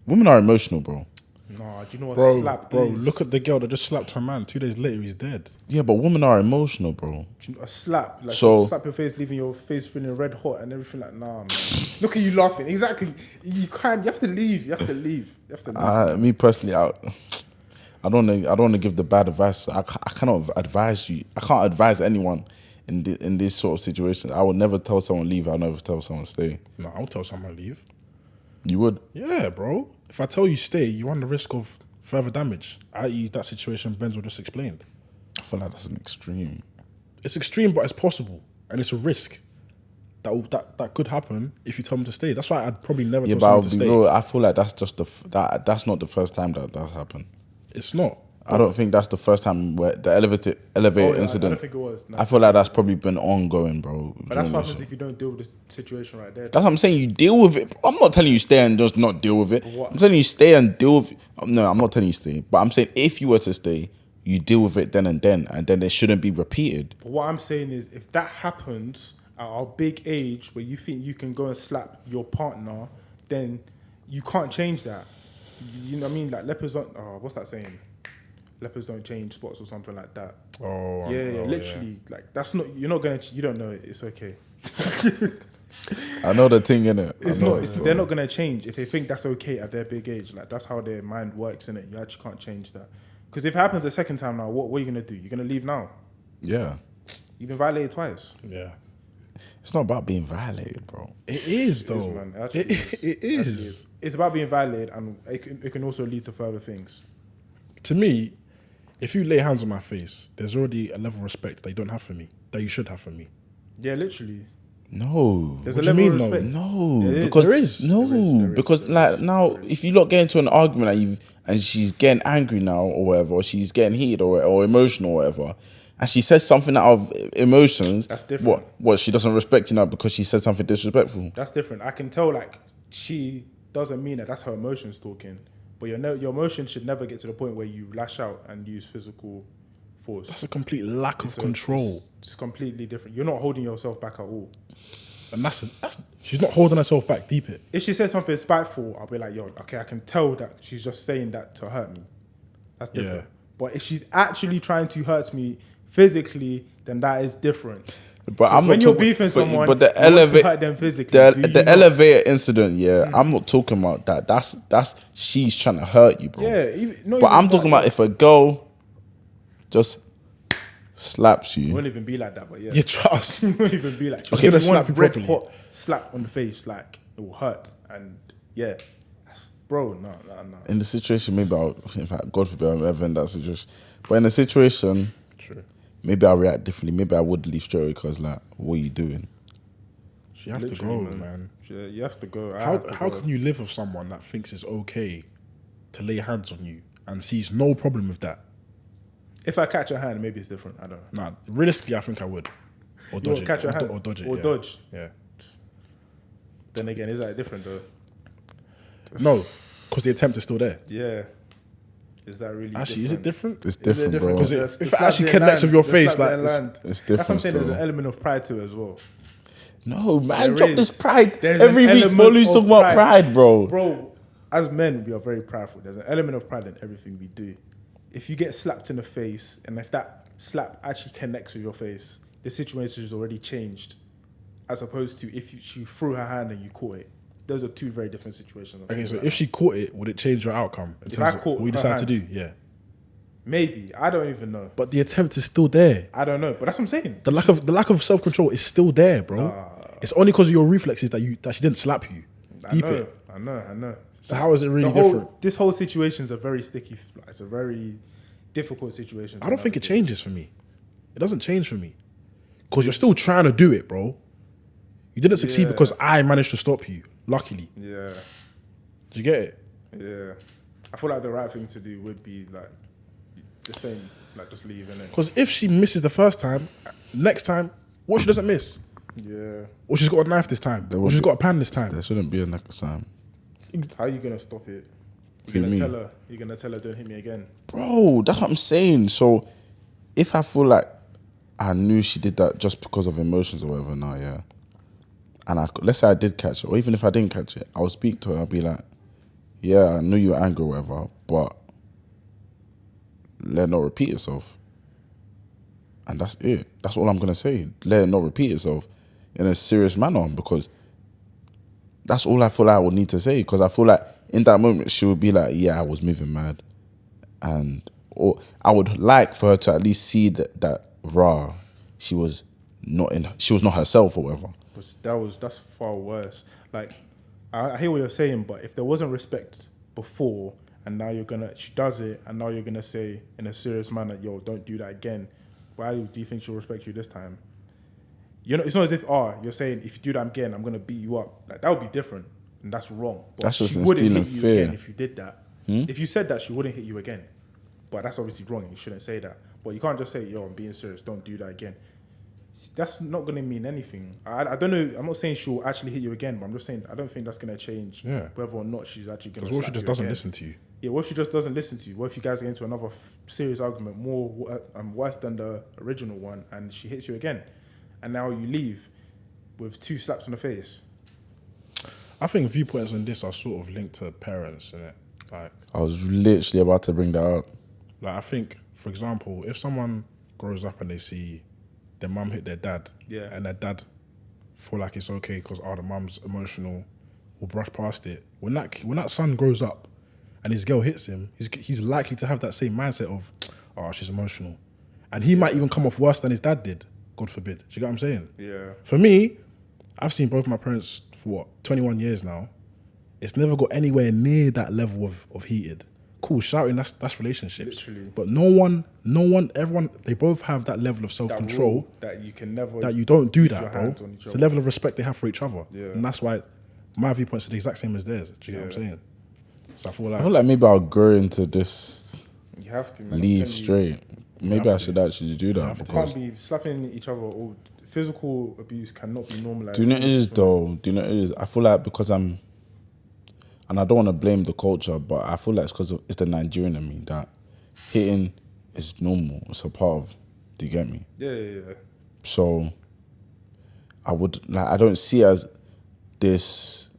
women are emotional, bro. Nah, do you know what Bro, slap bro, is? look at the girl that just slapped her man. 2 days later, he's dead. Yeah, but women are emotional, bro. Do you know, a slap, like So- slap your face, leaving your face feeling red hot and everything. Like, nah, man. Look at you laughing. Exactly. You can't. You have to leave. You have to leave. You have to leave. Me personally, I don't want to give the bad advice. I cannot advise you. I can't advise anyone in this sort of situation. I would never tell someone leave. I'll never tell someone stay. No, I'll tell someone to leave. You would? Yeah, bro. If I tell you stay, you run the risk of further damage. I.e., that situation Benzo just explained. I feel like that's an extreme. It's extreme, but it's possible, and it's a risk that could happen if you tell me to stay. That's why I'd probably never Yeah, tell but I'll someone to be stay. real. I feel like that's just that's not the first time that's happened. It's not. I don't think that's the first time where the elevator I incident. don't think it was. No. I feel like that's probably been ongoing, bro. But that's what happens if you don't deal with the situation right there. That's what I'm saying. You deal with it. I'm not telling you stay and just not deal with it. What? I'm telling you stay and deal with it. No, I'm not telling you stay. But I'm saying if you were to stay, you deal with it then, and then it shouldn't be repeated. But what I'm saying is, if that happens at our big age, where you think you can go and slap your partner, then you can't change that. You know what I mean? Like leopards don't. What's that saying? Leopards don't change spots or something like that. Literally, like that's not. You're not gonna. You don't know it. It's okay. I know the thing, innit? It's not. They're not gonna change if they think that's okay at their big age. Like that's how their mind works, innit? You actually can't change that. Because if it happens a second time now, what are you gonna do? You're gonna leave now. Yeah. You've been violated twice. Yeah. It's not about being violated, bro. It is, though. It is, man. It is. It's about being violated, and it can also lead to further things. To me, if you lay hands on my face, there's already a level of respect that you don't have for me, that you should have for me. Yeah, literally. No. There's What a do you level of mean, respect. No. There Because There is. because like now, if you lot get into an argument and she's getting angry now or whatever, or she's getting heated or emotional or whatever, and she says something out of emotions, That's different. What she doesn't respect you now because she said something disrespectful. That's different. I can tell, like, she doesn't mean that. That's her emotions talking. But your emotions should never get to the point where you lash out and use physical force. That's a complete lack of control. It's completely different. You're not holding yourself back at all. And that's she's not holding herself back, deep it. If she says something spiteful, I'll be like, yo, okay, I can tell that she's just saying that to hurt me. That's different. Yeah. But if she's actually trying to hurt me physically, then that is different. But I'm when not you're talking- beefing someone, but the you want to elevator, hurt them physically. Do you the not? elevator incident, yeah. I'm not talking about that. That's she's trying to hurt you, bro. Yeah, But I'm talking about if a girl just slaps It you. won't even be like that, but yeah. You trust. It won't even be like Okay, gonna you want slap you red properly. hot slap on the face, like it will hurt. And yeah, bro, no. In the situation, maybe in fact, God forbid I'm ever in that situation. But in a situation, True. maybe I'll react differently. Maybe I would leave straight away because, like, what are you doing? You have to Literally, go, man. Yeah, you have to go. How can you live with someone that thinks it's okay to lay hands on you and sees no problem with that? If I catch your hand, maybe it's different. I don't know. Nah, realistically, I think I would. Or You dodge would it. catch your Or hand? or dodge it. Or yeah. dodge? Yeah. Then again, is that different though? No, because the attempt is still there. Yeah. Is that really Actually, is it different? It's Is it different, bro. Because The if it slap actually didn't connects with land, your the face, slap like didn't land. it's That's what different. I'm saying. There's Though. an element of pride to it as well. No, man, There drop is. this pride. There's Every an week, element Bolu's of talking about pride, bro. Bro, as men, we are very prideful. There's an element of pride in everything we do. If you get slapped in the face, and if that slap actually connects with your face, the situation has already changed. As opposed to if she threw her hand and you caught it. Those are two very different situations. Okay, so if she caught it, would it change your outcome in If terms I of caught what you her decide to hand- do? Yeah. Maybe. I don't even know. But the attempt is still there. I don't know. But that's what I'm saying. The lack of self control is still there, bro. It's only because of your reflexes that she didn't slap you. I Deep know. it. I know. So how is it really The whole- different? This whole situation is a very sticky, it's a very difficult situation. to I don't think it navigate. changes for me. It doesn't change for me. Because you're still trying to do it, bro. You didn't succeed Yeah. because I managed to stop you, luckily. Yeah. Did you get it? Yeah. I feel like the right thing to do would be like the same, like just leave it. Because if she misses the first time, next time, what if she doesn't miss? Yeah. Or she's got a knife this time? There Or will she's be- got a pan this time? There shouldn't be a next time. How are you gonna stop it? Who, You're gonna me? tell her. You're gonna tell her don't hit me again. Bro, that's what I'm saying. So, if I feel like I knew she did that just because of emotions or whatever, now, yeah. And let's say I did catch it, or even if I didn't catch it, I'll speak to her. I'll be like, yeah, I knew you were angry or whatever, but let it not repeat itself. And that's it. That's all I'm going to say. Let it not repeat itself in a serious manner, because that's all I feel like I would need to say. Because I feel like in that moment, she would be like, yeah, I was moving mad. Or I would like for her to at least see that she was not herself or whatever. But that's far worse. Like, I hear what you're saying, but if there wasn't respect before, and now she does it, and now you're gonna say in a serious manner, yo, don't do that again. Why do you think she'll respect you this time? It's not as if, you're saying if you do that again, I'm gonna beat you up. Like, that would be different, and that's wrong. But That's just she wouldn't instilling hit you fear. again if you did that. If you said that, she wouldn't hit you again. But that's obviously wrong. You shouldn't say that. But you can't just say, yo, I'm being serious. Don't do that again. That's not going to mean anything. I don't know. I'm not saying she'll actually hit you again, but I'm just saying I don't think that's going to change whether or not she's actually going to. Because what if she just doesn't listen to you? Yeah, what if she just doesn't listen to you? What if you guys get into another serious argument, more worse than the original one, and she hits you again, and now you leave with 2 slaps on the face? I think viewpoints on this are sort of linked to parents, innit? Like, I was literally about to bring that up. Like, I think, for example, if someone grows up and they see their mum hit their dad, and their dad feel like it's okay because the mum's emotional, will brush past it. When that son grows up and his girl hits him, he's likely to have that same mindset of, oh, she's emotional, and he might even come off worse than his dad did. God forbid. Do you get what I'm saying? Yeah. For me, I've seen both my parents for 21 years now. It's never got anywhere near that level of heated. Cool, shouting, that's relationships. Literally. But no one, everyone, they both have that level of self-control. That you can never... That you don't do that, bro. It's the level of respect they have for each other. Yeah. And that's why my viewpoints are the exact same as theirs. Do you get what I'm saying? So I feel like maybe I'll grow into this. You have to, man. Leave straight. Maybe I should actually do that. You can't be slapping each other. Or physical abuse cannot be normalized. Do you know what it is, though? Do you know what it is? I feel like because I'm... And I don't want to blame the culture, but I feel like it's because it's the Nigerian in me that hitting is normal. It's a part of... Do you get me? Yeah. So I don't see it as this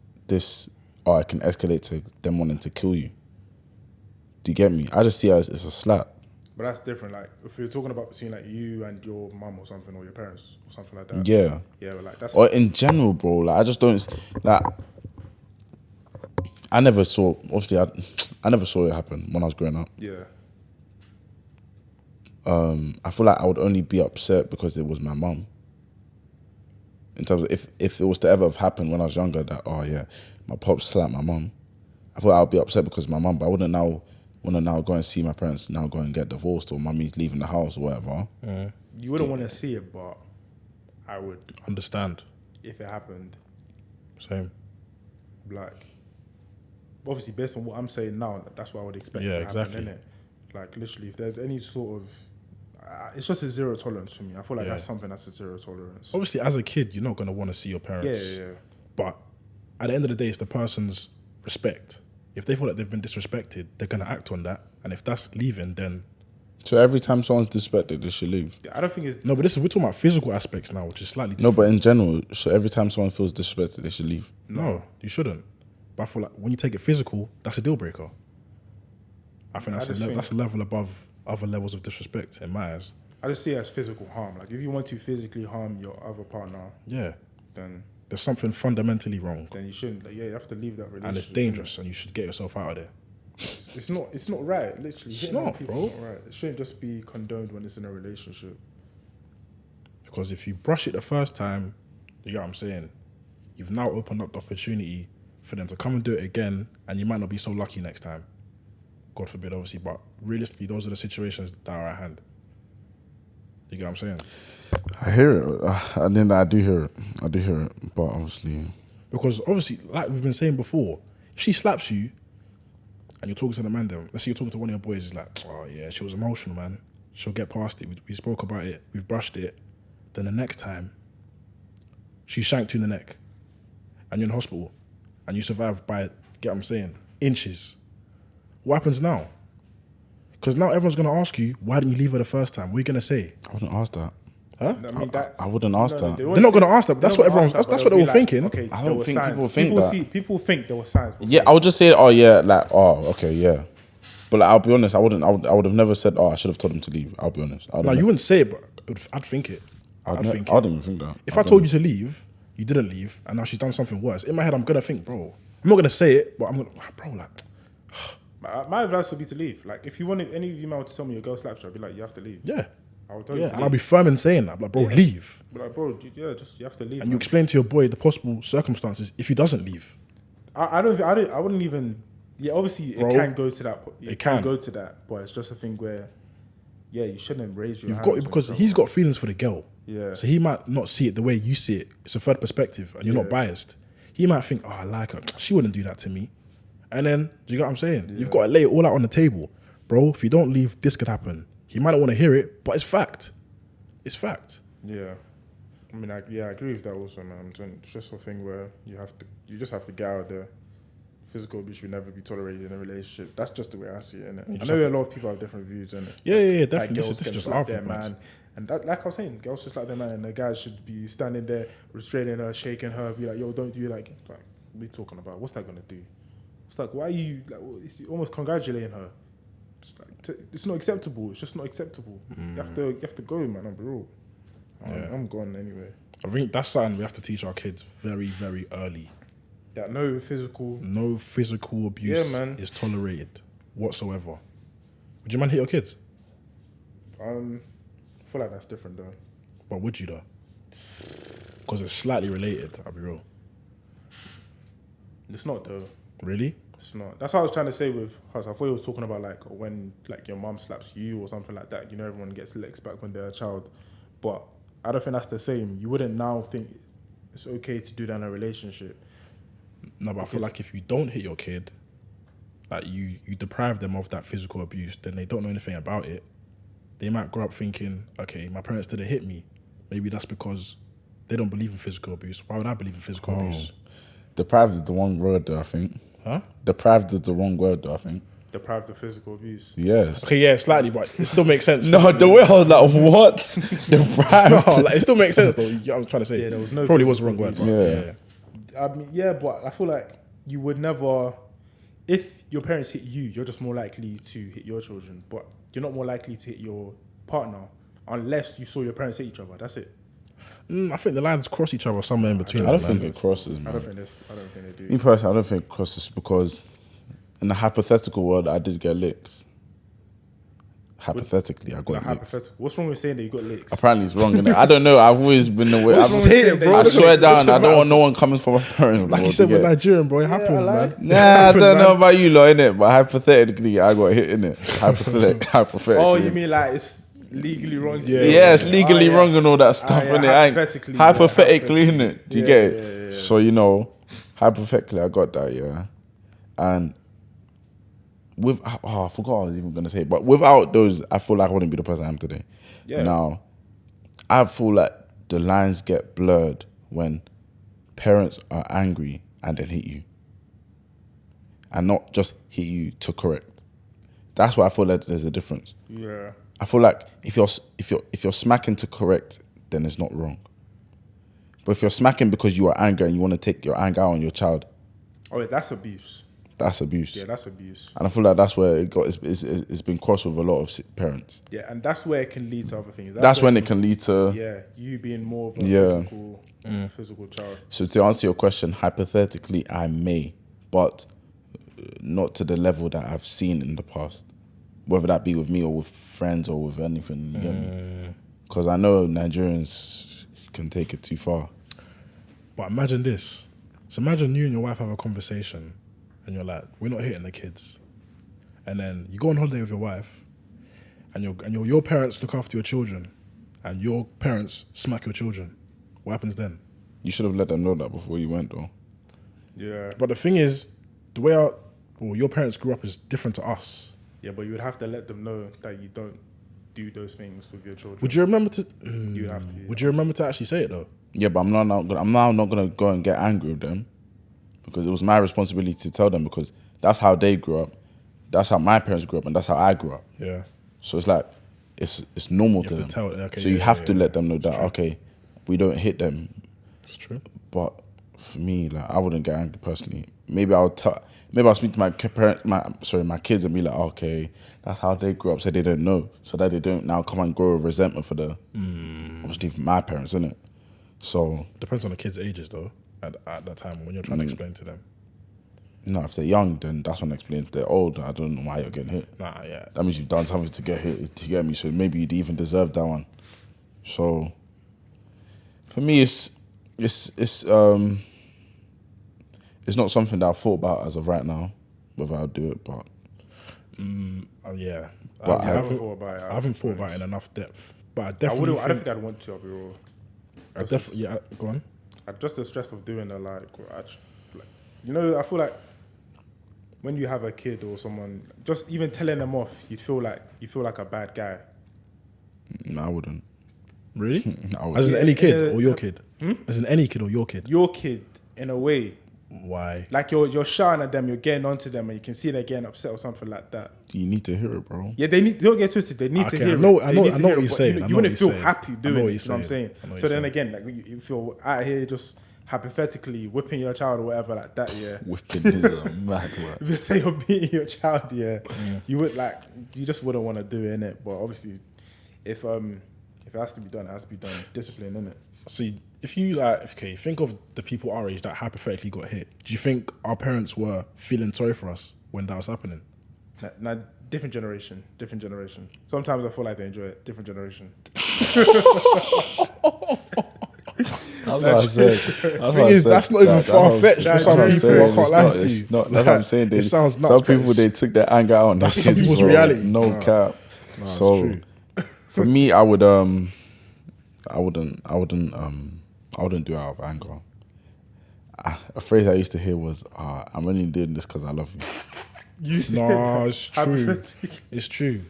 I can escalate to them wanting to kill you. Do you get me? I just see it as it's a slap. But that's different. Like if you're talking about between like you and your mum or something, or your parents or something like that. Yeah. Yeah, but like that's... Or in general, bro. Like I just don't... Like I never saw... Obviously, I never saw it happen when I was growing up. Yeah. I feel like I would only be upset because it was my mum. In terms of if it was to ever have happened when I was younger, that, oh yeah, my pops slapped my mum, I thought I'd be upset because of my mum, but I wouldn't now want to now go and see my parents now go and get divorced or mummy's leaving the house or whatever. You wouldn't want to see it, but I would understand if it happened. Same. Like, obviously, based on what I'm saying now, that's what I would expect to happen, exactly. innit? Like, literally, if there's any sort of... it's just a zero tolerance for me. I feel like that's something that's a zero tolerance. Obviously, as a kid, you're not going to want to see your parents. Yeah. But at the end of the day, it's the person's respect. If they feel like they've been disrespected, they're going to act on that. And if that's leaving, then... So every time someone's disrespected, they should leave? Yeah, I don't think it's... No, but we're talking about physical aspects now, which is slightly No, different. but in general, so every time someone feels disrespected, they should leave? No, you shouldn't. But I feel like when you take it physical, that's a deal breaker. I think that's a level above other levels of disrespect in my eyes. I just see it as physical harm. Like, if you want to physically harm your other partner, then there's something fundamentally wrong. Then you shouldn't. Like, you have to leave that relationship. And it's dangerous, and you should get yourself out of there. It's not right. Literally, it's not, bro. It's not right. It shouldn't just be condoned when it's in a relationship. Because if you brush it the first time, you get what I'm saying, you've now opened up the opportunity for them to come and do it again, and you might not be so lucky next time. God forbid, obviously, but realistically, those are the situations that are at hand. You get what I'm saying? I hear it. And then I do hear it. But obviously... Because obviously, like we've been saying before, if she slaps you and you're talking to the man there, let's say you're talking to one of your boys, it's like, oh yeah, she was emotional, man. She'll get past it. We spoke about it. We've brushed it. Then the next time, she shanked you in the neck and you're in hospital and you survive by, get what I'm saying, inches. What happens now? Because now everyone's going to ask you, why didn't you leave her the first time? What are you going to say? I wouldn't ask that. Huh? I wouldn't ask that. They're not going to ask that. But that's what everyone. That's what they were thinking. Okay, I don't think signs. people think that. People think there were signs. Yeah, I would just say, oh yeah, like, oh okay, yeah. But like, I'll be honest, I would have never said, oh, I should have told him to leave. I'll be honest. No, you wouldn't say it, but I'd think it. I didn't even think that. If I told you to leave, you didn't leave, and now she's done something worse. In my head, I'm gonna think, bro. I'm not gonna say it, but I'm gonna, bro, like. My advice would be to leave. Like, if you wanted any of you man to tell me your girl slaps you, I'd be like, you have to leave. Yeah. I would tell you to leave. And I'll be firm in saying that. I'm like, bro, leave. But like, bro, you have to leave. And you explain to your boy the possible circumstances if he doesn't leave. I wouldn't even. Yeah, obviously it can go to that. It can go to that, but it's just a thing where, yeah, you shouldn't raise your. You've got because he's got feelings for the girl. Yeah. So he might not see it the way you see it. It's a third perspective, and you're not biased. He might think, oh, I like her. She wouldn't do that to me. And then, do you get what I'm saying? Yeah. You've got to lay it all out on the table. bro, if you don't leave, this could happen. He might not want to hear it, but it's fact. It's fact. Yeah. I mean, I agree with that also, man. It's just a thing where you just have to get out there. Physical abuse should never be tolerated in a relationship. That's just the way I see it, innit? I know a lot of people have different views, innit? Yeah, definitely. Like, This is just like our their view, man. And that, like I was saying, girls just like their man, and the guys should be standing there, restraining her, shaking her, be like, yo, don't do like what are you talking about? What's that gonna do? It's like, why are you like almost congratulating her? It's not acceptable. It's just not acceptable. You have to go, man. I'm real. I'm gone anyway. I think that's something we have to teach our kids very, very early. That no physical abuse is tolerated whatsoever. Would you man hit your kids? I feel like that's different though. But would you though? Because it's slightly related, I'll be real. It's not though. Really? It's not. That's what I was trying to say with us. I thought he was talking about like when like your mum slaps you or something like that. You know, everyone gets licks back when they're a child. But I don't think that's the same. You wouldn't now think it's okay to do that in a relationship. No, but I feel like if you don't hit your kid, like you deprive them of that physical abuse, then they don't know anything about it. They might grow up thinking, okay, my parents didn't hit me. Maybe that's because they don't believe in physical abuse. Why would I believe in physical abuse? Deprived is the wrong word though, I think. Huh? Deprived is the wrong word though, I think. Deprived of physical abuse. Yes. Okay, yeah, slightly, but it still makes sense. No, the way I was like, what? Deprived. No, like, it still makes sense though. You know what I'm trying to say. Yeah, there was no Probably was the physical wrong word. Yeah. I mean, yeah, but I feel like you would never, if your parents hit you, you're just more likely to hit your children, but you're not more likely to hit your partner unless you saw your parents hit each other. That's it. I think the lines cross each other somewhere in between. I don't think it crosses, man. I don't think they do. Me personally, I don't think it crosses because in the hypothetical world, I did get licks. Hypothetically, I got licks. What's wrong with saying that you got licks? Apparently, it's wrong, innit? I don't know. I've always been the way. bro. I swear down, I don't want no one coming from my parents. Like you said, we're Nigerian, bro. It happened, man. Nah, I don't know about you lot, innit? But hypothetically, I got hit, innit? Hypothetically. Oh, you mean like it's legally wrong? Yeah, it's legally wrong and all that stuff, innit? Hypothetically, innit? Do you get it? Yeah. So, you know, hypothetically, I got that, yeah. And I forgot what I was even going to say, but without those, I feel like I wouldn't be the person I am today. Yeah. Now, I feel like the lines get blurred when parents are angry and then hit you. And not just hit you to correct. That's why I feel like there's a difference. Yeah. I feel like if you're smacking to correct, then it's not wrong. But if you're smacking because you are angry and you want to take your anger out on your child, yeah, that's abuse. That's abuse. Yeah, that's abuse. And I feel like that's where it's been crossed with a lot of parents. Yeah, and that's where it can lead to other things. That's when it can lead to... Yeah, you being more of a physical child. So to answer your question, hypothetically, I may, but not to the level that I've seen in the past. Whether that be with me or with friends or with anything, you get me? Because I know Nigerians can take it too far. But imagine this. So imagine you and your wife have a conversation and you're like, we're not hitting the kids. And then you go on holiday with your wife and your parents look after your children and your parents smack your children. What happens then? You should have let them know that before you went, though. Yeah. But the thing is, the way your parents grew up is different to us. Yeah, but you would have to let them know that you don't do those things with your children. Would you remember to? You have to. Would you remember to actually say it though? Yeah, but I'm now not gonna go and get angry with them because it was my responsibility to tell them because that's how they grew up, that's how my parents grew up, and that's how I grew up. Yeah. So it's like it's normal to them. So you have to let them know that okay, we don't hit them. It's true. But for me, like I wouldn't get angry personally. Maybe I'll speak to my kids and be like, okay, that's how they grew up, so they don't know, so that they don't now come and grow a resentment for the obviously for my parents, innit? So depends on the kids' ages though. At that time when you're trying to explain to them. No, if they're young, then that's when I explain. If they're old, I don't know why you're getting hit. Nah, yeah. That means you've done something to get hit, to get me. So maybe you'd even deserve that one. So for me, it's not something that I've thought about as of right now, whether I'll do it, but... yeah. But I haven't thought about it. I haven't thought about it in enough depth. But I definitely I don't think I'd want to, I'll be real. Go on. Just the stress of doing it, I feel like when you have a kid or someone, just even telling them off, you feel like a bad guy. No, I wouldn't. Really? I As in wouldn't. any kid or your kid? Hmm? As in any kid or your kid? Your kid, in a way, Why? like you're shouting at them, you're getting onto them, and you can see they're getting upset or something like that. You need to hear it, bro. Yeah, don't get twisted. They need to Okay, hear I know it. They need to what hear you're it, but saying. You wouldn't feel happy doing it. You know what I'm saying? So then saying. again, like you feel out here just hypothetically whipping your child or whatever like that. Yeah. Whipping is a mad word. If you say you're beating your child, yeah, you just wouldn't want to do it, innit? But obviously, if it has to be done, it has to be done. Discipline, innit? See, if you think of the people our age that hypothetically got hit. Do you think our parents were feeling sorry for us when that was happening? Now, different generation. Sometimes I feel like they enjoy it. Different generation. That's not even far fetched for some people. I can't lie to you. That's what I'm saying. It sounds nuts. Some people they took their anger out on their Some kids, people's bro. reality. No cap. It's So true. for me, I wouldn't do it out of anger. A phrase I used to hear was, "I'm only doing this because I love you." No, it's true. It's true.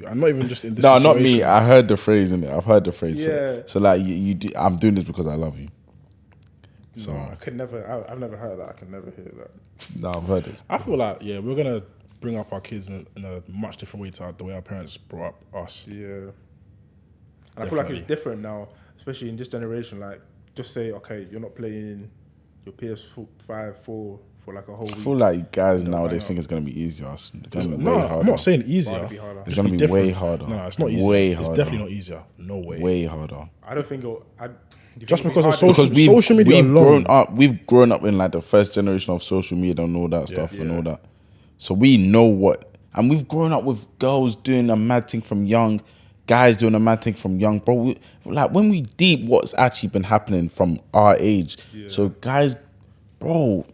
I'm not even just in this No, situation. not me. I heard the phrase in it. I've heard the phrase. Yeah. So like, you do, I'm doing this because I love you. So No, I could never. I've never heard that. I can never hear that. no, I've heard it. I feel like, we're going to bring up our kids in a much different way to the way our parents brought up us. Yeah. And I feel like it's different now, especially in this generation. Like, just say, okay, you're not playing your PS5 for like a whole week. I feel like guys nowadays bang think up. it's gonna be easier. It's gonna be way No, harder. I'm not saying easier. Might be harder. It's gonna be different. way harder. No, it's not easier. Way It's harder. definitely not easier. No way. Way harder. I don't think it'll. Just because of Because social media alone. we've grown up in like the first generation of social media and all that stuff and Yeah. all that. So we know and we've grown up with girls doing a mad thing from young, guys doing a mad thing from young, bro. Like when we deep what's actually been happening from our age. Yeah. So guys, bro,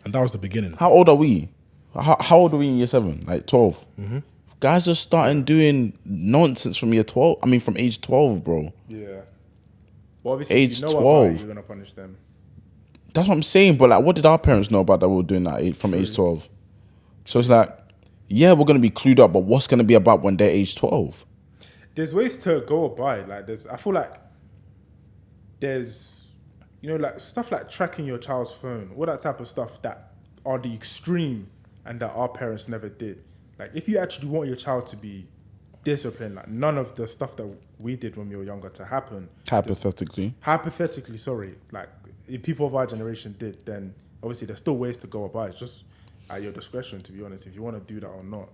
And that was the beginning. how old are we? How old are we in year 7? Like 12. Mm-hmm. Guys are starting doing nonsense from year 12. I mean, from age 12, bro. Yeah. Well, obviously, Age if you know 12. about it, you're gonna punish them. That's what I'm saying. But like, what did our parents know about that we were doing that from age 12? So it's like, yeah, we're gonna be clued up, but what's gonna be about when they're age 12? There's ways to go about it. Like, I feel like there's, like stuff like tracking your child's phone, all that type of stuff that are the extreme and that our parents never did. Like, if you actually want your child to be disciplined, like none of the stuff that we did when we were younger to happen. Hypothetically. Sorry, like if people of our generation did, then obviously there's still ways to go about it. It's just at your discretion, to be honest, if you want to do that or not.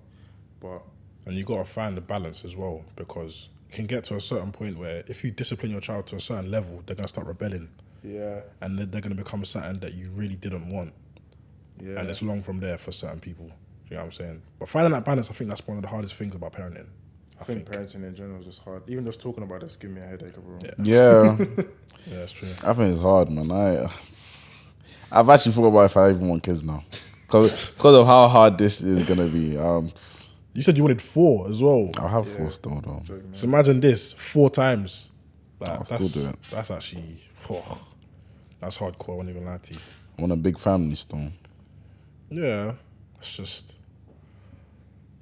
But And you got to find the balance as well, because it can get to a certain point where if you discipline your child to a certain level, they're going to start rebelling. yeah, And then they're going to become something that you really didn't want. yeah, And it's long from there for certain people. You know what I'm saying? But finding that balance, I think that's one of the hardest things about parenting. I think parenting in general is just hard. Even just talking about this give me a headache, bro. Yeah. Yeah, that's true. I think it's hard, man. I've actually forgot about if I even want kids now. Because of how hard this is going to be. You said you wanted 4 as well. I'll have 4 still, though. So imagine this 4 times. Like, I'll still do it. That's actually, that's hardcore. I won't even lie to you. I want a big family still. Yeah, it's just,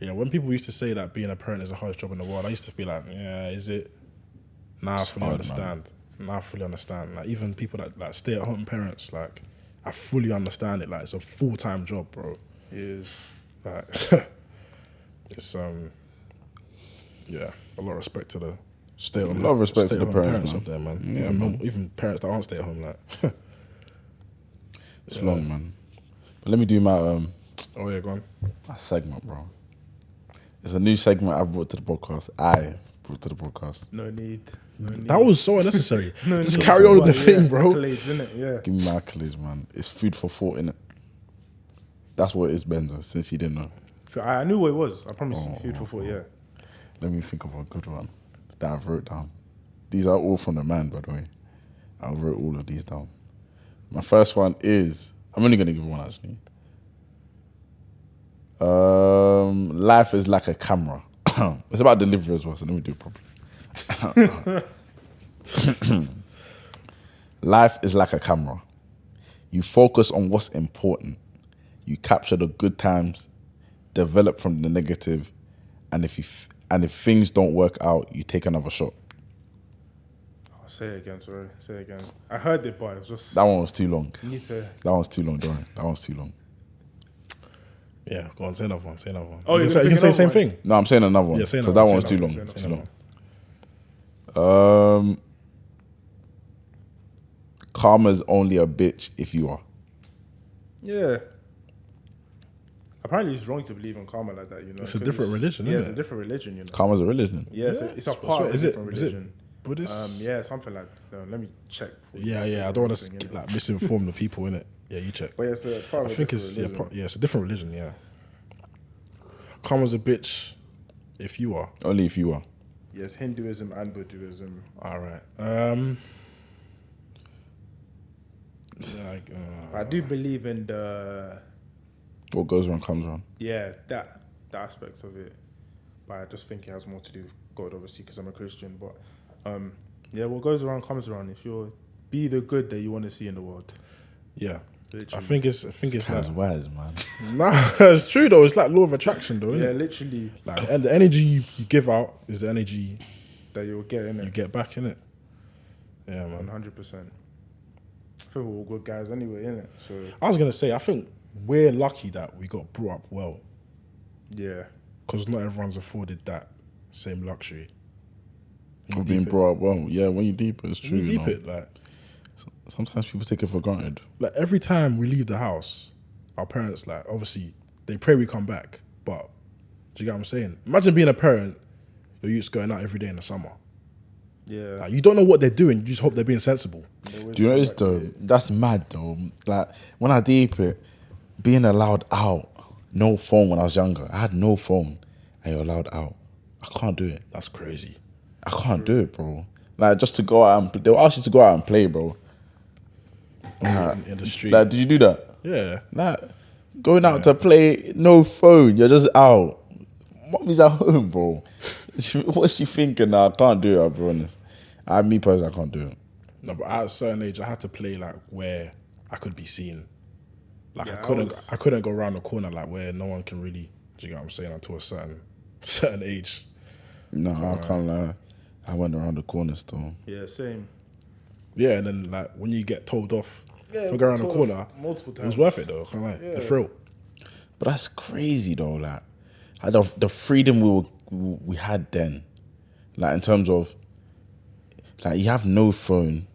when people used to say that being a parent is the hardest job in the world, I used to be like, yeah, is it? Now I fully hard, understand. Now I fully understand. Like, even people that like stay at home parents, like, I fully understand it. Like, it's a full-time job, bro. It is. Like, it's a lot of respect to the stay-at-home. A lot of respect to the parents, up there, man. Yeah, Even parents that aren't stay-at-home, like. It's long, man. But let me do my Oh yeah, go on. my segment, bro. It's a new segment I've brought to the podcast. No need. That was so unnecessary. No Just need. carry on with the But thing, bro. accolades, innit? Yeah. Give me my accolades, man. It's food for thought, innit? That's what it is, Benzo, since you didn't know. I knew what it was. I promise you. Food for thought, yeah. Let me think of a good one that I've wrote down. These are all from the man, by the way. I wrote all of these down. My first one is, I'm only going to give one, actually. Life is like a camera. It's about delivery as well, so let me do it properly. Life is like a camera. You focus on what's important. you capture the good times, develop from the negative, and if things don't work out, you take another shot. Oh, say it again, sorry. Say it again. I heard it, but it's just... That one was too long. You need to... That one's too long, don't worry. That one's too long. Yeah, go on, say another one. Oh, you can say the same thing. No, I'm saying another one. Yeah, say because another that one, one's say too another long. one, Too say long. Karma's only a bitch if you are. Yeah. Apparently, it's wrong to believe in karma like that, you know. It's a different religion, Yeah, isn't it's a different religion, you know. Karma's a religion. Yeah, it's a part of a different religion. Buddhist? Yeah, something like that. Let me check. Yeah. I don't want to like misinform the people, innit? Yeah, you check. But yeah, it's a part of I think it's it's a different religion. Yeah. Karma's a bitch if you are. Only if you are. Yes, Hinduism and Buddhism. All right. I do believe in the What goes around comes around. that aspect of it, but I just think it has more to do with God, obviously, because I'm a Christian. But what goes around comes around. If you're be the good that you want to see in the world. Yeah. Literally. I think it's Kind like, of wise, man. nah, it's true though. It's like law of attraction though, isn't Yeah, it? literally. Like, and the energy you give out is the energy That you'll get in you it. get back in it. Yeah, man. 100%. I think we're all good guys anyway, innit? So I was gonna say, I think we're lucky that we got brought up well, yeah. because not everyone's afforded that same luxury. Of being brought up well. Yeah, when you deep it, it's true. You You deep know? it, like Sometimes people take it for granted. every time we leave the house, our parents like obviously they pray we come back. But do you get what I'm saying? Imagine being a parent, your youth's going out every day in the summer. Yeah. Like, you don't know what they're doing. You just hope they're being sensible. Do you know this though? That's mad though. Like when I deep it, being allowed out, no phone when I was younger. I had no phone, and you're allowed out. I can't do it. That's crazy. I can't do it, bro. Like just to go out and they'll ask you to go out and play, bro. In the street. Like, did you do that? Yeah. Like going out to play, no phone. You're just out. Mommy's at home, bro. What's she thinking now? I can't do it, I'll be honest. Me personally, I can't do it. No, but at a certain age, I had to play like where I could be seen. Like Yeah, I couldn't go around the corner like where no one can really. Do you get what I'm saying? Until a certain age. No, I can't lie. I went around the corner still. Yeah, same. Yeah, and then like when you get told off, Yeah, for going around the told off corner, multiple it was times. worth it though. I can't lie. The thrill. But that's crazy though. Like, the freedom we had then, like in terms of, like you have no phone,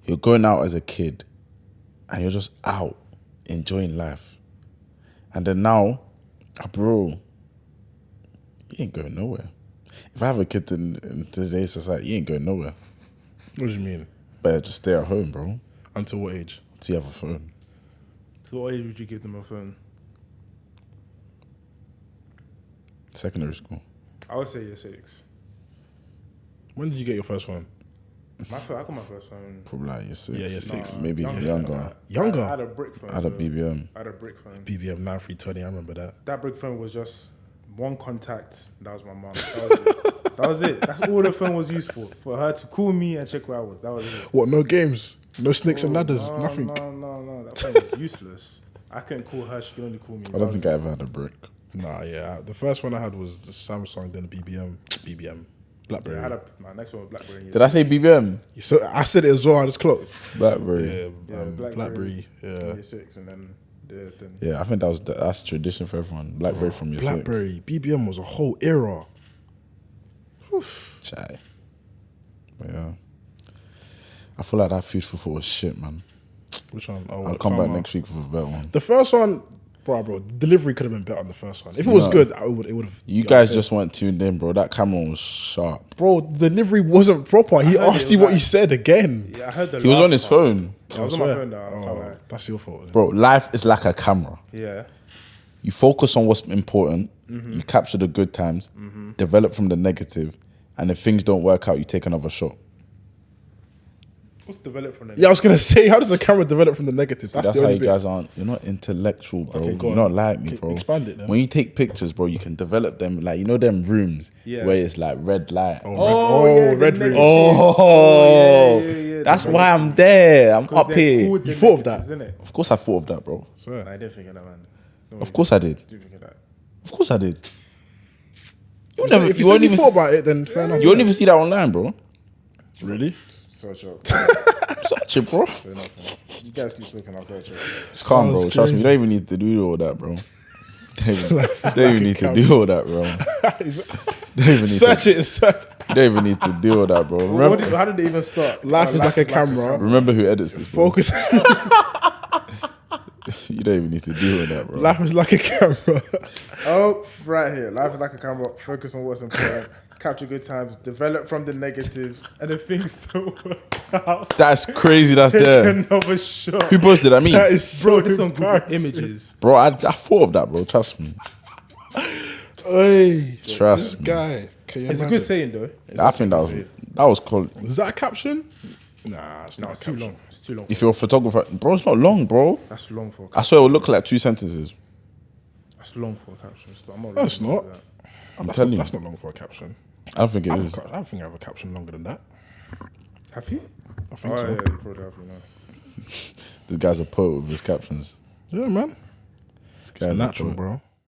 you're going out as a kid, and you're just out enjoying life, and then now, bro, you ain't going nowhere. If I have a kid in today's society, you ain't going nowhere. What do you mean? Better just stay at home, bro. Until what age? Till you have a phone. So what age would you give them a phone? Secondary school. I would say year 6. When did you get your first phone? I got my first phone. Probably like year 6. Yeah, year 6. Maybe younger. Younger? I had a brick phone. I had a though. BBM. I had a brick phone. BBM 9320. I remember that. That brick phone was just one contact. That was my mum. That was it. That's all the phone was used for her to call me and check where I was. That was it. What? No games? No snakes and ladders? No, Nothing? No. That phone was useless. I couldn't call her. She could only call me. I don't think I ever had a brick. Nah, yeah. The first one I had was the Samsung, then the BBM, BlackBerry. I had my next one was BlackBerry. Did I say BBM? So I said it as well. I just clocked. BlackBerry. Yeah, BlackBerry. Yeah, Year 6, and then Yeah, I think that's tradition for everyone. BlackBerry from year 6. BlackBerry. BBM was a whole era. Chai. But yeah. I feel like that food for thought was shit, man. Which one? I'll come back next week with a better one. The first one, bro, delivery could have been better on the first one. If it was good, it would have. You guys just weren't tuned in, bro. That camera was sharp. Bro, delivery wasn't proper. He asked you what you said again. Yeah, I heard the He was on his phone. I was on my phone now. I can't lie. That's your fault. Bro, life is like a camera. Yeah. You focus on what's important. You capture the good times. Develop from the negative. And if things don't work out, you take another shot. What's developed from that? Yeah, I was gonna say, how does a camera develop from the negative? That's the how only you bit. guys aren't. You're not intellectual, bro. Okay, go You're on. not like me, bro. Expand it then. When you take pictures, bro, you can develop them. Like, you know them rooms where it's like red light. Red room. Oh, that's why I'm there. I'm up here. You thought of that? Isn't it? Of course I thought of that, bro. Swear. I didn't think of that, man. No, Of course I did. do think of that. Of course I did. You So never, if you you won't says you even thought about it, then fair enough. you won't even see that online, bro. Really? Search up. Search it, bro. So nothing. You guys keep talking, I'll search it. It's calm, That was bro. Trust me, you crazy. don't even need to do all that, bro. Don't even like need a to do all that, bro. Don't even need Search to, it. Search. you don't even need to do all that, bro. Remember, How did they even start? Life is like a camera. remember who edits this, bro. Focus. You don't even need to do all that, bro. Life is like a camera. Oh, right here. Life is like a camera. Focus on what's important. Capture good times. Develop from the negatives. And if things don't work out, That's crazy. That's take there. another shot. Who posted that? Me, That is so Bro, this is on Google embarrassing. Images. bro. I thought of that, bro. Trust me. Hey, Trust this me. guy. Can you It's a imagine? good saying, though. I think that was called. Is that a caption? Nah, it's No, not it's a too caption. long. It's too long. If you're a photographer, bro, it's not long, bro. That's long for a I caption. swear it will look like 2 sentences. That's long for a caption. I'm not No, it's reading not. that. I'm That's telling not, you. that's not long for a caption. I don't think it I is. don't think I have a caption longer than that. Have you? I think Oh, so. yeah, you probably have, you know. This guy's a poet with his captions. Yeah, man. This It's guy's a natural, poet. bro.